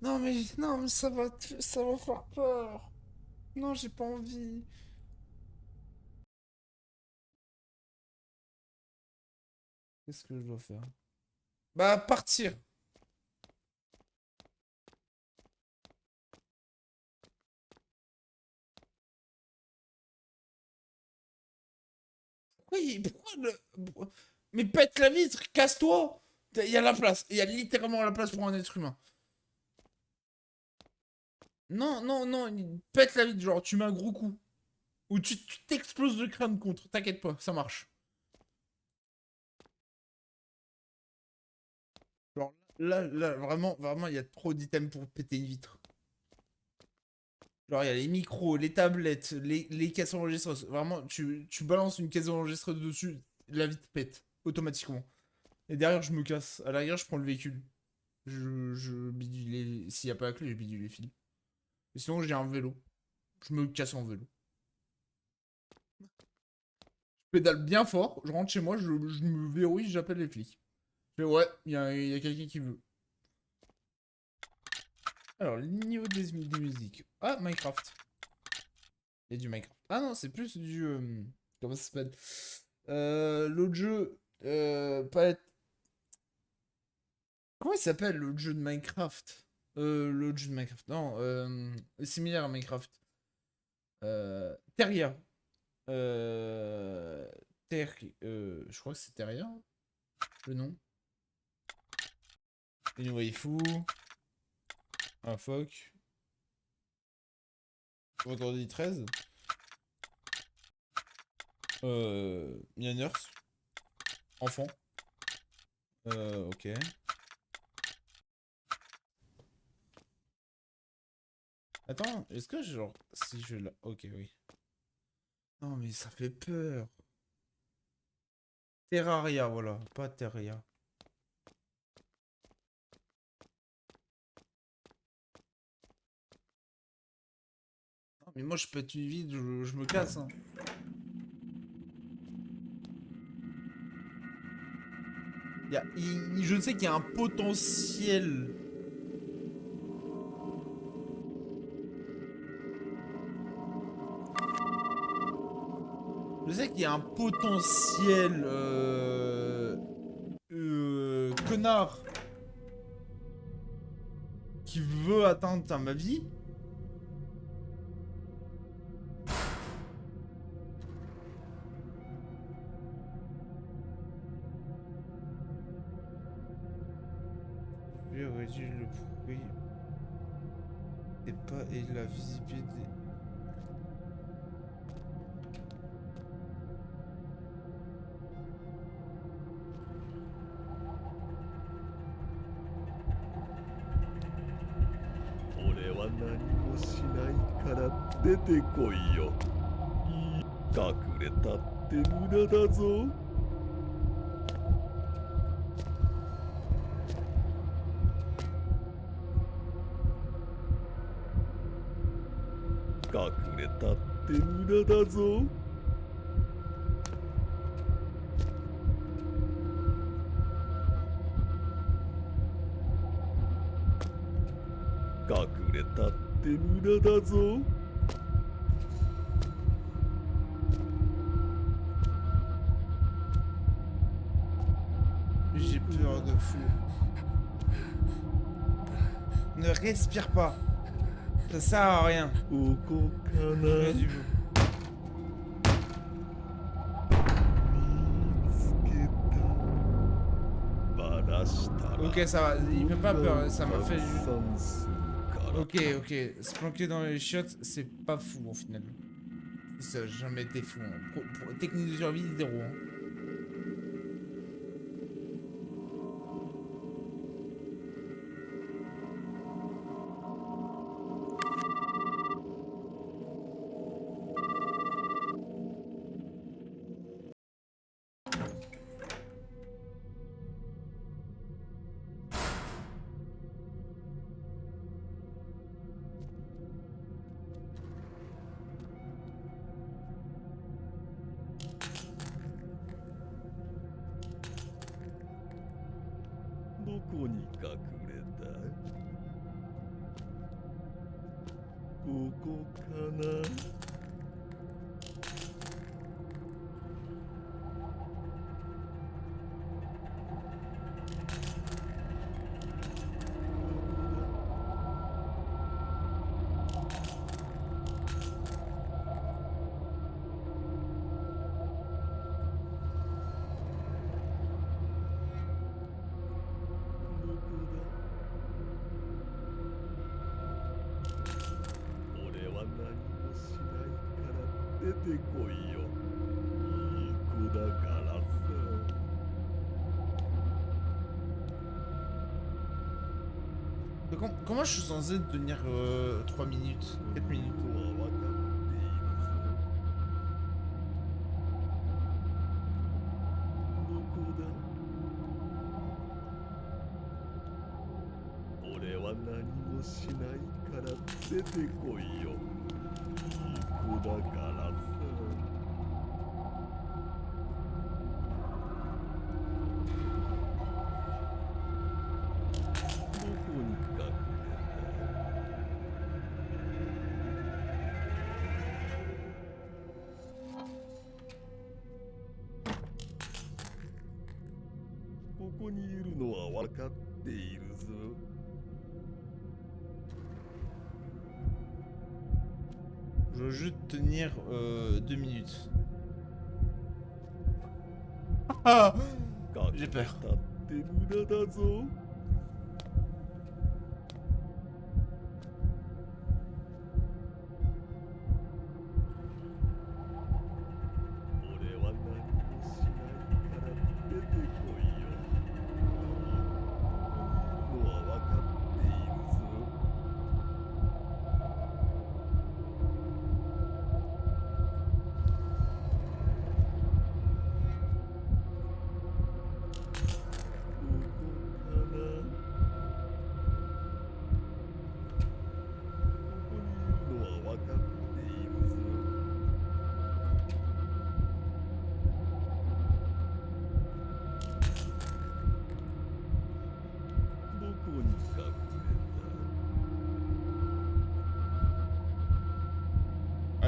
Non, mais ça va faire peur. Non, j'ai pas envie. Qu'est-ce que je dois faire? Bah, partir. Oui, mais pète la vitre, casse-toi. Il y a la place. Il y a littéralement la place pour un être humain. Non, non, non, pète la vitre, genre, tu mets un gros coup. Ou tu t'exploses le crâne contre. T'inquiète pas, ça marche. Genre, là, vraiment, vraiment, il y a trop d'items pour péter une vitre. Genre, il y a les micros, les tablettes, les caisses enregistreuses. Vraiment, tu balances une caisse enregistreuse dessus, la vitre pète, automatiquement. Et derrière, je me casse. À l'arrière, je prends le véhicule. Je bidule les... S'il n'y a pas la clé, je bidule les fils. Et sinon, j'ai un vélo. Je me casse en vélo. Je pédale bien fort, je rentre chez moi, je me verrouille, j'appelle les flics. Je fais ouais, il y a quelqu'un qui veut. Alors, le niveau des musiques. Ah, Minecraft. Il y a du Minecraft. Ah non, c'est plus du... comment ça s'appelle? L'autre jeu... palette... Comment il s'appelle l'autre jeu de Minecraft? L'autre jeu de Minecraft. Non, similaire à Minecraft. Terria. Euh... je crois que c'est Terria, le nom. Une waifu. Un phoque. Vendredi 13. Miners. Enfant. Ok. Attends, est-ce que genre... Si je la... Ok, oui. Non, mais ça fait peur. Terraria, voilà. Pas Terraria. Non, mais moi, je pète une vide, je me casse, hein. Je sais qu'il y a un potentiel. Je sais qu'il y a un potentiel connard qui veut atteindre ma vie. Je vais réduire le bruit et la visibilité. J'ai peur de fou. Ne respire pas. Ça sert à rien. Rien du tout. Ok, ça va. Il fait pas peur. Ça m'a fait juste... Ok. Se planquer dans les chiottes, c'est pas fou au final. Ça n'a jamais été fou. Hein. Technique de survie, 0. Hein. Comment je suis censé tenir 3 minutes, 4 minutes? Je veux juste tenir 2 minutes. Ah, j'ai peur.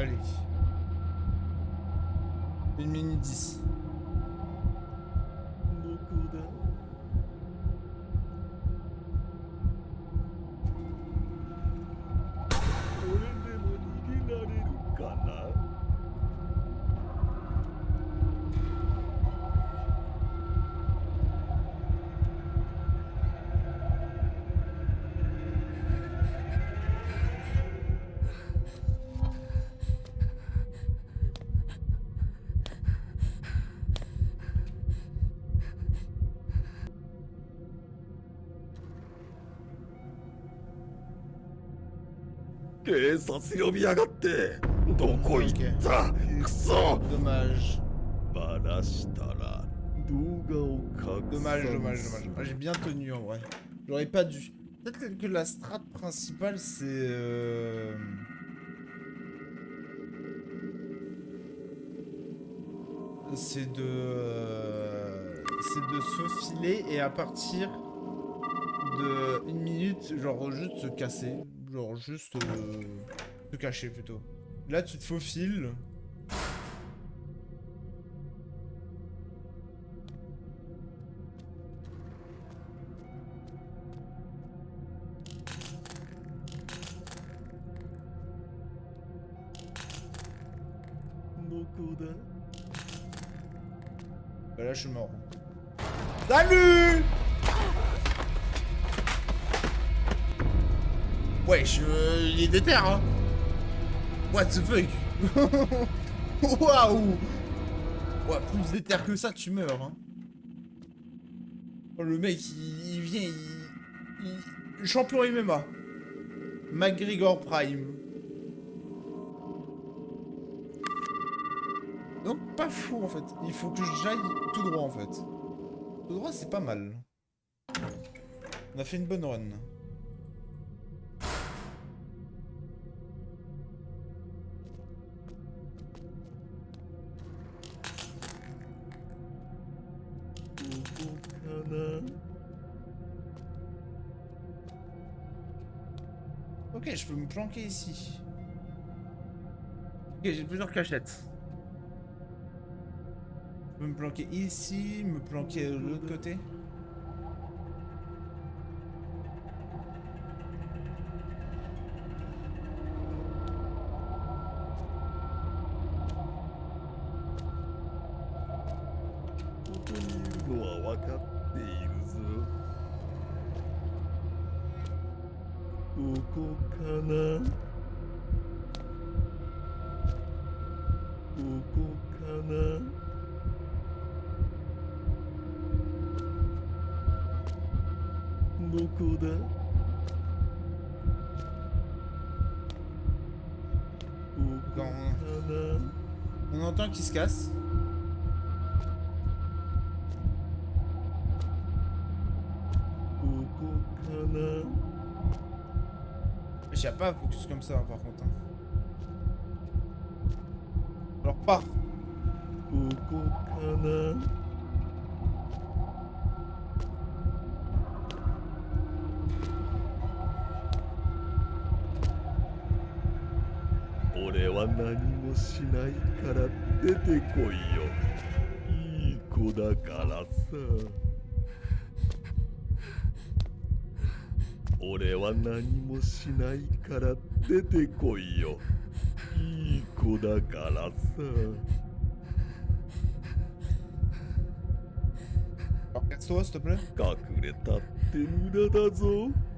Allez. 1 minute 10. Dommage. Dommage. Ah, j'ai bien tenu en vrai. J'aurais pas dû. Peut-être que la strat principale c'est c'est de se faufiler et à partir de 1 minute, genre juste se casser. Genre juste se cacher plutôt. Là tu te faufiles. Bah là je suis mort. Salut! Wesh, il est déter hein. What the fuck? Waouh! Ouais, plus déter que ça, tu meurs hein. Oh, le mec, il vient, champion MMA. McGregor Prime. Donc pas fou en fait. Il faut que j'aille tout droit en fait. Tout droit c'est pas mal. On a fait une bonne run. Ok, je peux me planquer ici. Ok, j'ai plusieurs cachettes. Je peux me planquer ici, me planquer de l'autre côté. On entend qu'il se casse. Il n'y a pas focus comme ça par contre. Alors pas. Alors casse-toi s'il te plaît.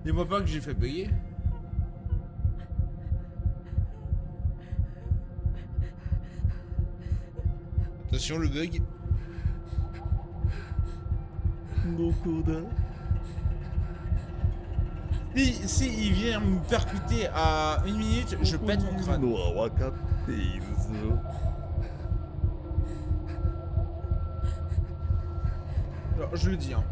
Dis-moi pas que j'ai fait bugger. Attention le bug. Si il vient me percuter à 1 minute, je pète mon crâne. Alors, je le dis hein.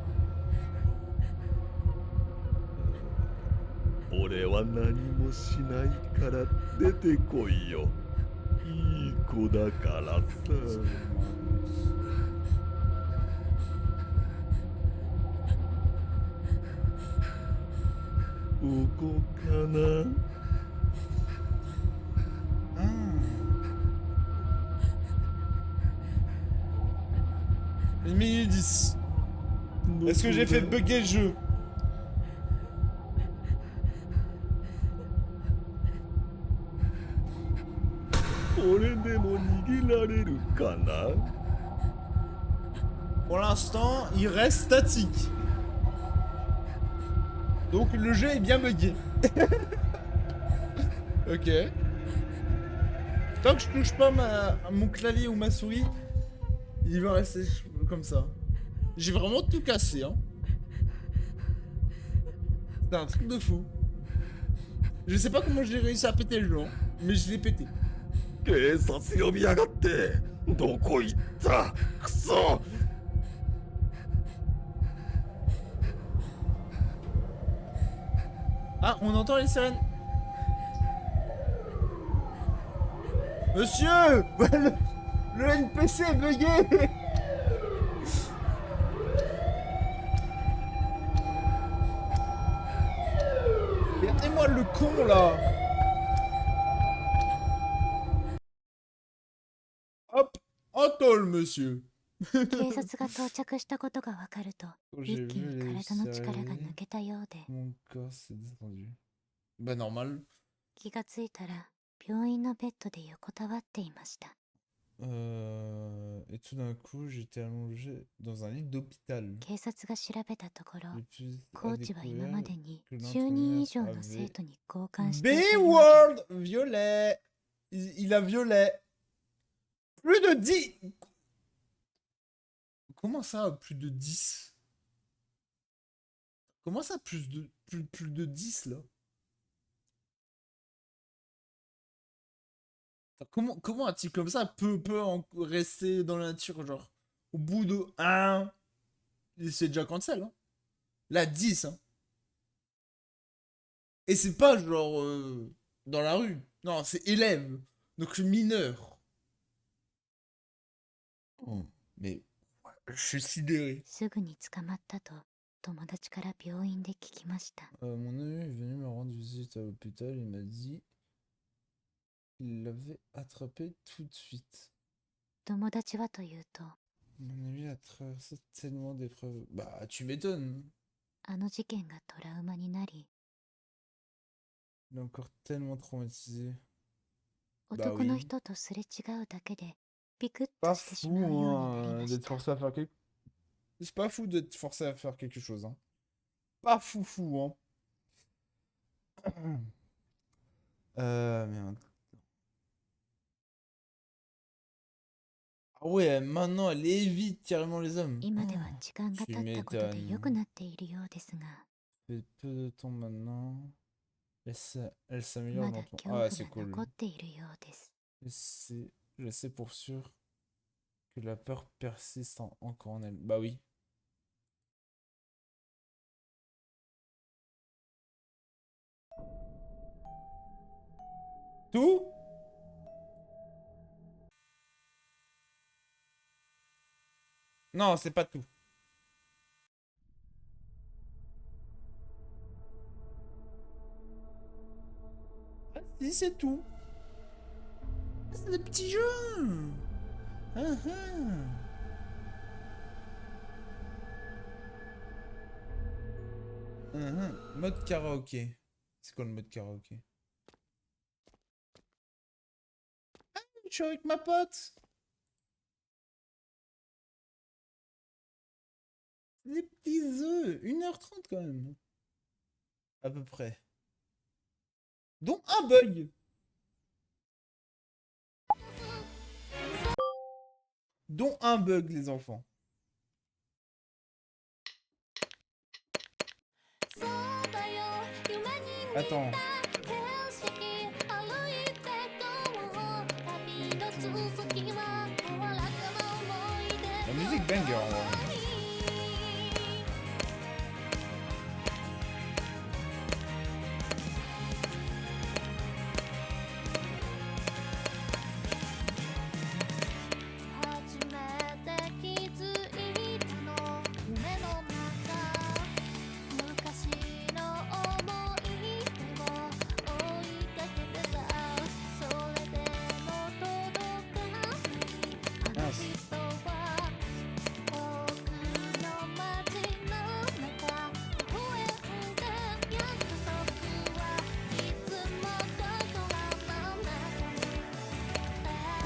1 minute 10. Est-ce que j'ai fait bugger le jeu? Pour l'instant, il reste statique. Donc le jeu est bien bugué. Ok. Tant que je touche pas mon clavier ou ma souris, il va rester comme ça. J'ai vraiment tout cassé, hein. C'est un truc de fou. Je sais pas comment j'ai réussi à péter le jeu, hein, mais je l'ai pété. Ah, on entend les sirènes. Monsieur, le NPC est bugué. Regardez-moi le con là. Hop, en tôle, monsieur. 警察が到着したことがわかると、一気に体の力が抜けたようで、 Mon corps s'est détendu. Bah normal. 気がついたら病院のベッドで横たわっていました。Et tout d'un coup, j'étais allongé dans un lit d'hôpital. 警察が調べたところ、 Le plus コーチは今までに que 10人以上の l'entraîneur 生 avait 徒に交換していたようで、 B-World violet. Il a violet. Plus de 10. Comment ça, plus de 10? Comment ça, plus de 10 là? Comment un type comme ça peut rester dans la nature, genre, au bout de 1, c'est déjà cancel, hein. Là, 10, hein. Et c'est pas genre dans la rue. Non, c'est élève. Donc mineur. Oh, mais je suis sidéré. すぐに捕まったと友達から病院で聞きました。 Mon ami est venu me rendre visite à l'hôpital. Il m'a dit qu'il l'avait attrapé tout de suite. 友達はというと、 Mon ami a traversé tellement d'épreuves. Bah, tu m'étonnes. あの事件がトラウマになり、 Il est encore tellement traumatisé. 男の人とすれ違うだけでビクッと Pas してし fou まうようになり hein, まし d'être た。 forcé à faire quelque... C'est pas fou d'être forcé à faire quelque chose, hein. Pas fou, hein. Merde. Ah ouais, maintenant elle évite carrément les hommes. 今では時間が経ったことで良くなっているようですが、 Fait peu de temps maintenant. Elle ま s'améliore だ lentement. 恐 Ah 怖 ouais, c'est が cool. 残っているようです。 Je sais pour sûr que la peur persiste encore en elle. Bah oui. Tout? Non, c'est pas tout. Ah, si, c'est tout. C'est des petits jeux. Ah, ah. Mode karaoké. C'est quoi le mode karaoké? Ah, je suis avec ma pote. Des petits œufs. 1h30 quand même. À peu près. Dont un bug. Dont un bug, les enfants. Attends. La musique banger en vrai.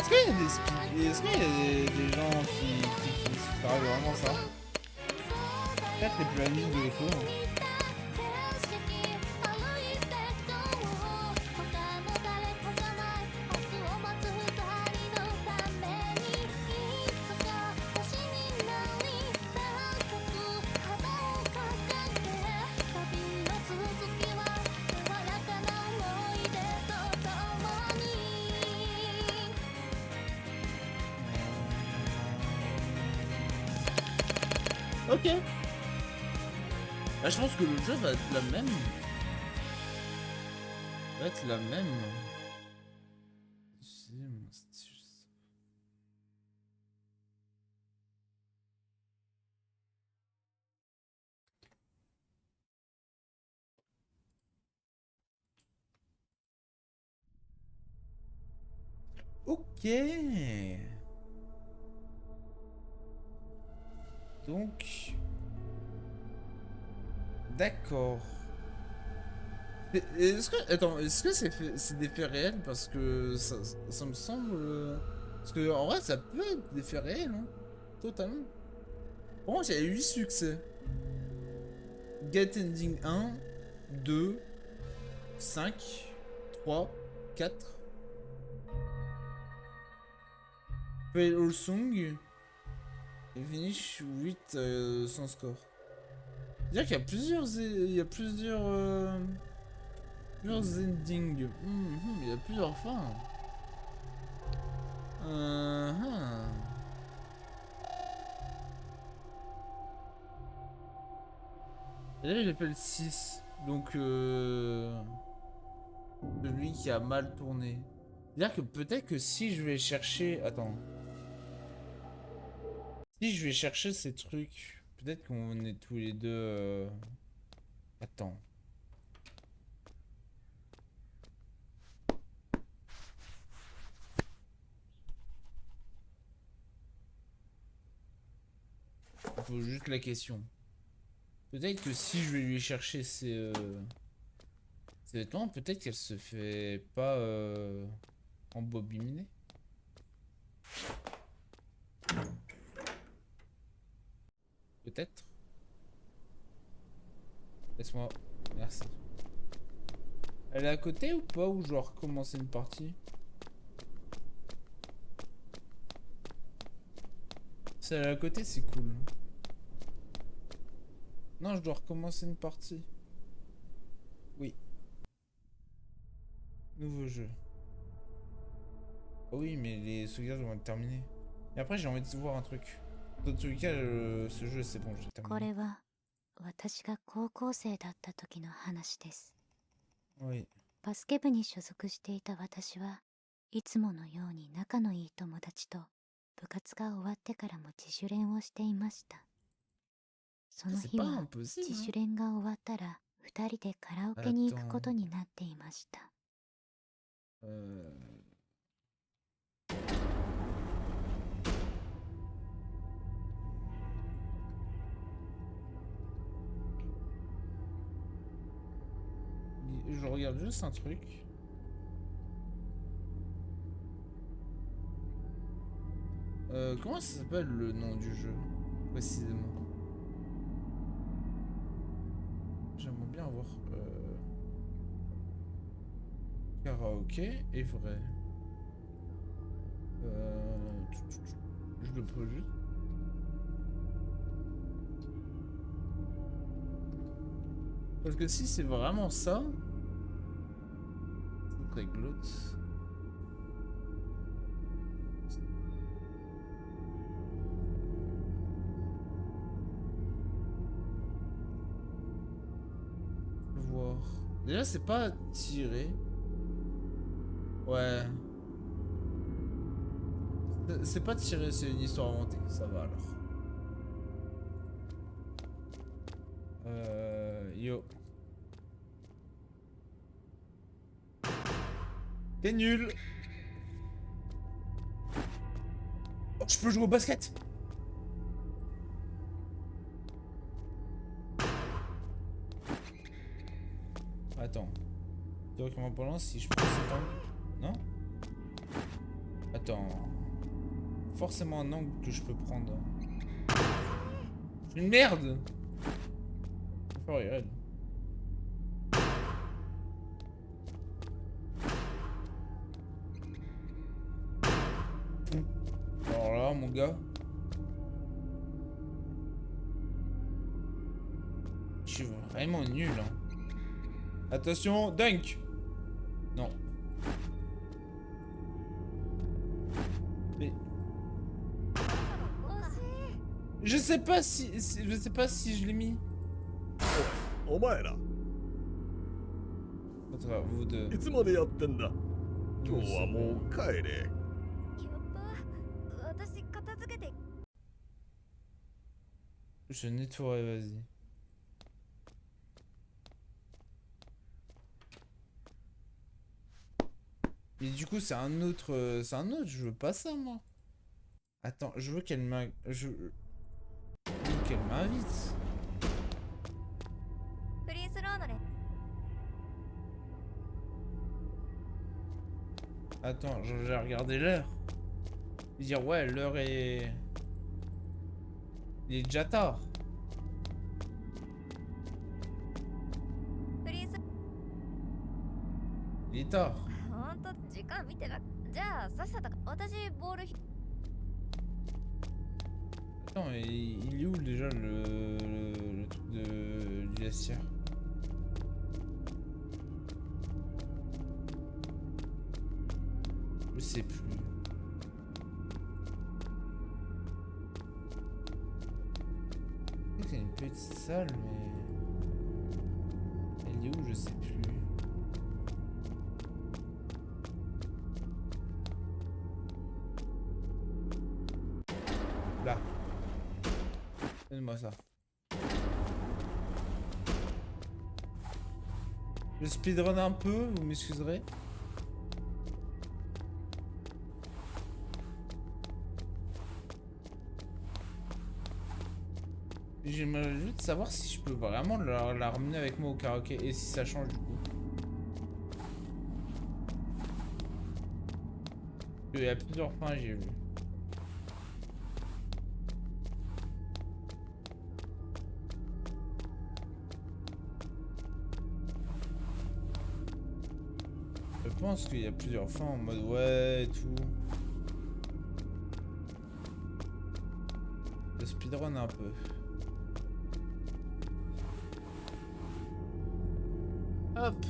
Est-ce qu'il y a des gens qui parlent vraiment ça? Peut-être les plus amis de Echo. Ok. Là, je pense que le jeu va être la même. Va être la même. Ok. Donc... D'accord. Est-ce que... Attends, est-ce que c'est des faits réels? Parce que ça me semble... Parce que en vrai, ça peut être des faits réels, hein. Totalement. Pour moi, il y a 8 succès. Get Ending 1, 2, 5, 3, 4. Play All Song. Et finish 8 sans score. C'est-à-dire qu'il y a plusieurs... Il y a plusieurs endings. Il y a plusieurs fins. Et là, il appelle 6. Donc, celui qui a mal tourné. C'est-à-dire que peut-être que si je vais chercher... Attends. Si je vais chercher ces trucs... Peut-être qu'on est tous les deux... Attends. Il faut juste la question. Peut-être que si je vais lui chercher ces vêtements, peut-être qu'elle se fait pas embobiner. Peut-être. Laisse-moi. Merci. Elle est à côté ou pas? Ou je dois recommencer une partie? Si elle est à côté, c'est cool. Non, je dois recommencer une partie. Oui. Nouveau jeu. Oh oui, mais les sauvegardes vont être terminées. Et après, j'ai envie de voir un truc. Dans tous les cas, ce jeu, c'est bon, j'ai terminé. Oui. バスケ部に所属していた私はいつものように仲のいい友達と部活が終わってからも自主練をしていました。その日は自主練が終わったら2人でカラオケに行くことになっていました。Je regarde juste un truc. Comment ça s'appelle le nom du jeu précisément? J'aimerais bien voir. Karaoké est vrai. Je le peux juste. Parce que si c'est vraiment ça, c'est très glotte. Voir. Déjà, c'est pas tiré. Ouais. C'est pas tiré, c'est une histoire inventée. Ça va alors. Yo. T'es nul. Oh, je peux jouer au basket. Attends. Théoriquement parlant, si je prends cet angle... Non? Attends. Forcément un angle que je peux prendre. Une merde. Oh, regarde. Alors là, mon gars. Je suis vraiment nul. Hein. Attention, dunk. Non. Mais... Je sais pas si je l'ai mis. Oh, お前ら。 Attends, vous deux. いつまでやってんだ。今日はもう帰れ。私片付けて。 Je nettoie, vas-y. Mais du coup, c'est un autre, je veux pas ça, moi. Attends, je veux qu'elle m'invite. Attends, j'ai regardé l'heure. Dire ouais, l'heure est... Il est déjà tard. Il est tard. Attends, il est où déjà le truc du vestiaire? Je sais plus. C'est une petite salle, mais... Elle est où? Je sais plus. Là. Donne-moi ça. Je speedrun un peu, vous m'excuserez. J'aimerais juste savoir si je peux vraiment la ramener avec moi au karaoké et si ça change du coup. Il y a plusieurs fins, j'ai vu. Je pense qu'il y a plusieurs fins en mode ouais et tout. Le speedrun un peu. Hop.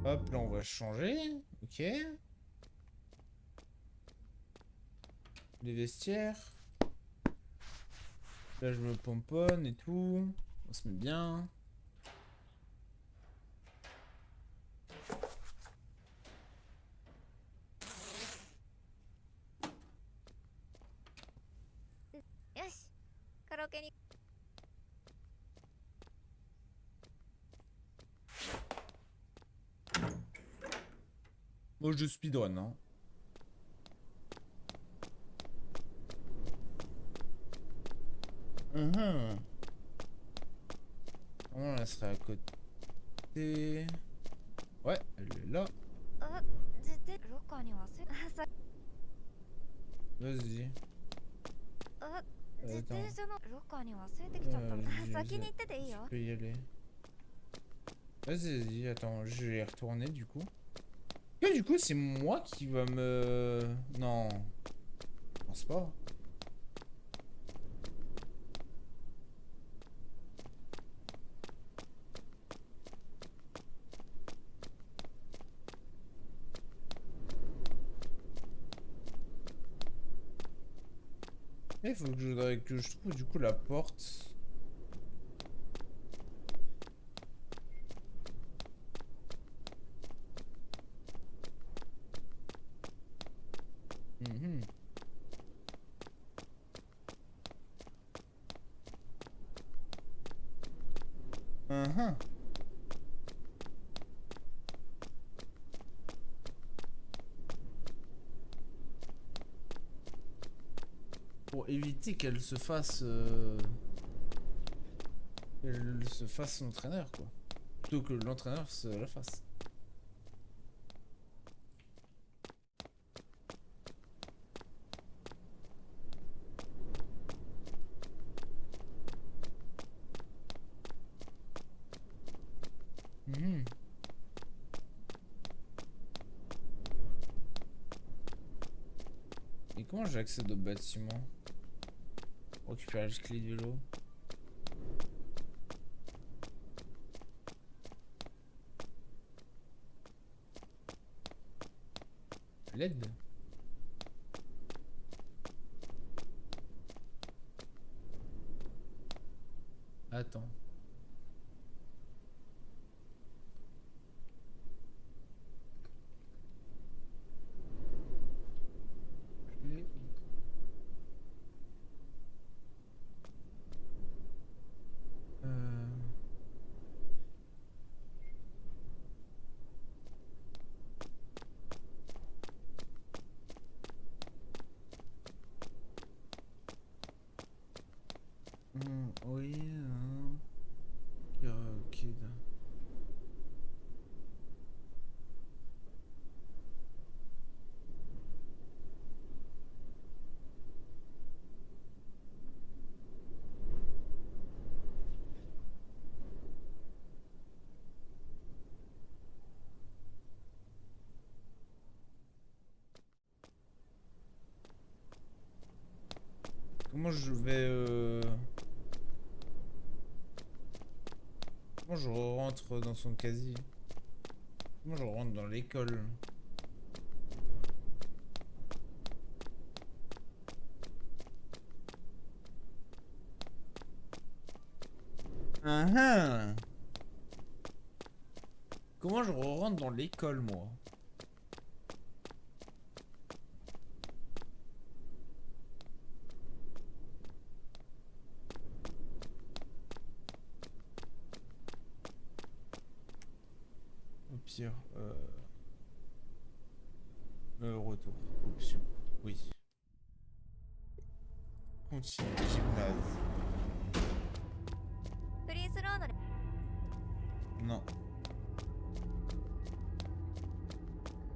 Hop, là on va changer. Ok. Les vestiaires. Là je me pomponne et tout. On se met bien. Moi je speedrun hein. On la serait à côté. Ouais, elle est là. Vas-y. Je peux y aller. Vas-y, attends, je vais y retourner du coup. Et du coup, c'est moi qui va me... Non. Je pense pas. Il faut que je trouve du coup la porte. Pour éviter qu'elle se fasse son entraîneur quoi. plutôt que l'entraîneur se la fasse. Mhm. Et comment j'accède au bâtiment? Récupérer les clés du vélo. L'aide. Attends. Clé. Oui. Ok. Comment je vais comment je rentre dans son casier? Comment je rentre dans l'école? Comment je rentre dans l'école, moi? Au pire, retour. Option. Oui. Continue. Gymnase. フリースローの Non.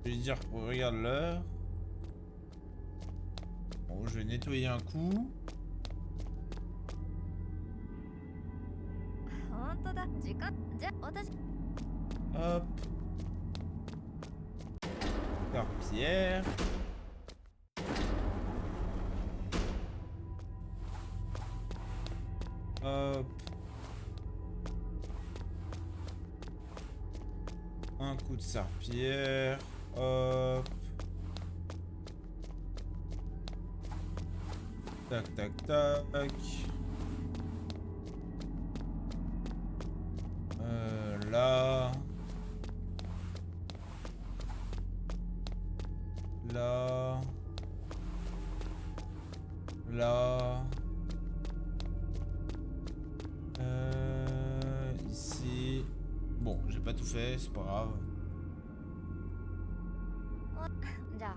Je vais dire, regarde l'heure. Bon, je vais nettoyer un coup. 本当だ時間じゃ私 Hop. Carpierre. Hop. Un coup de serpillère. Hop. Tac, tac, tac. Là. Là. Là. Ici. Bon, j'ai pas tout fait, c'est pas grave. じゃあ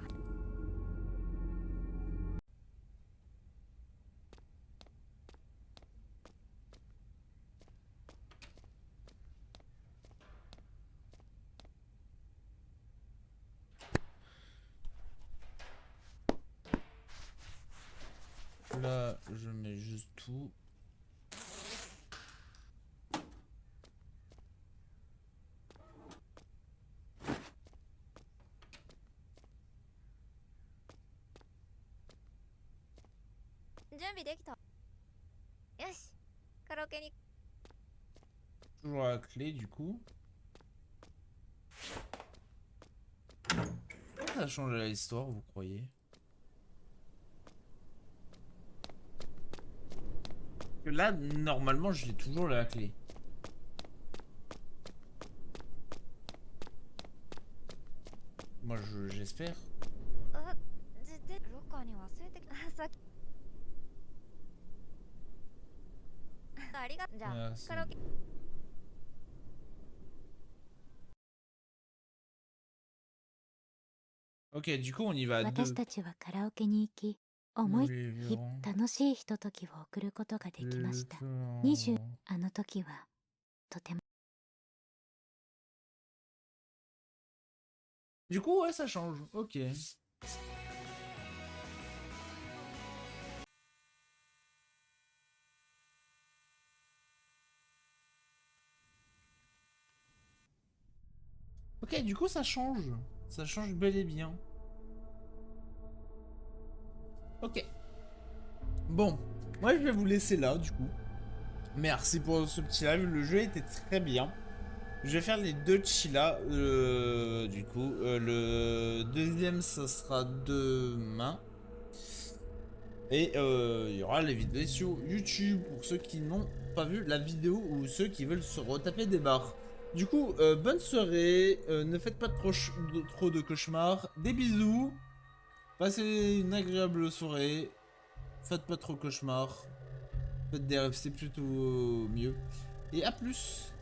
Là, je mets juste tout. Toujours la clé, du coup. Ça change l'histoire, vous croyez? Là, normalement, j'ai toujours la clé. Moi, j'espère. 自転ロッカーに忘れてきたさっきありがじゃあ Merci. カラオケ Ok, du coup, on y va à 私 deux. たちはカラオケに行き、思い Oui, 楽しいひとときを送ることができました。20あの時はとても Du coup, ouais, ça change. Ok. Ok, du coup, ça change. Ça change bel et bien. Ok. Bon, moi, je vais vous laisser là, du coup. Merci pour ce petit live. Le jeu était très bien. Je vais faire les deux Chilla. Du coup, le deuxième, ça sera demain. Et il y aura les vidéos sur YouTube pour ceux qui n'ont pas vu la vidéo ou ceux qui veulent se retaper des barres. Du coup, bonne soirée. Ne faites pas trop de cauchemars. Des bisous. Passez une agréable soirée. Faites pas trop cauchemars. Faites des rêves, c'est plutôt mieux. Et à plus.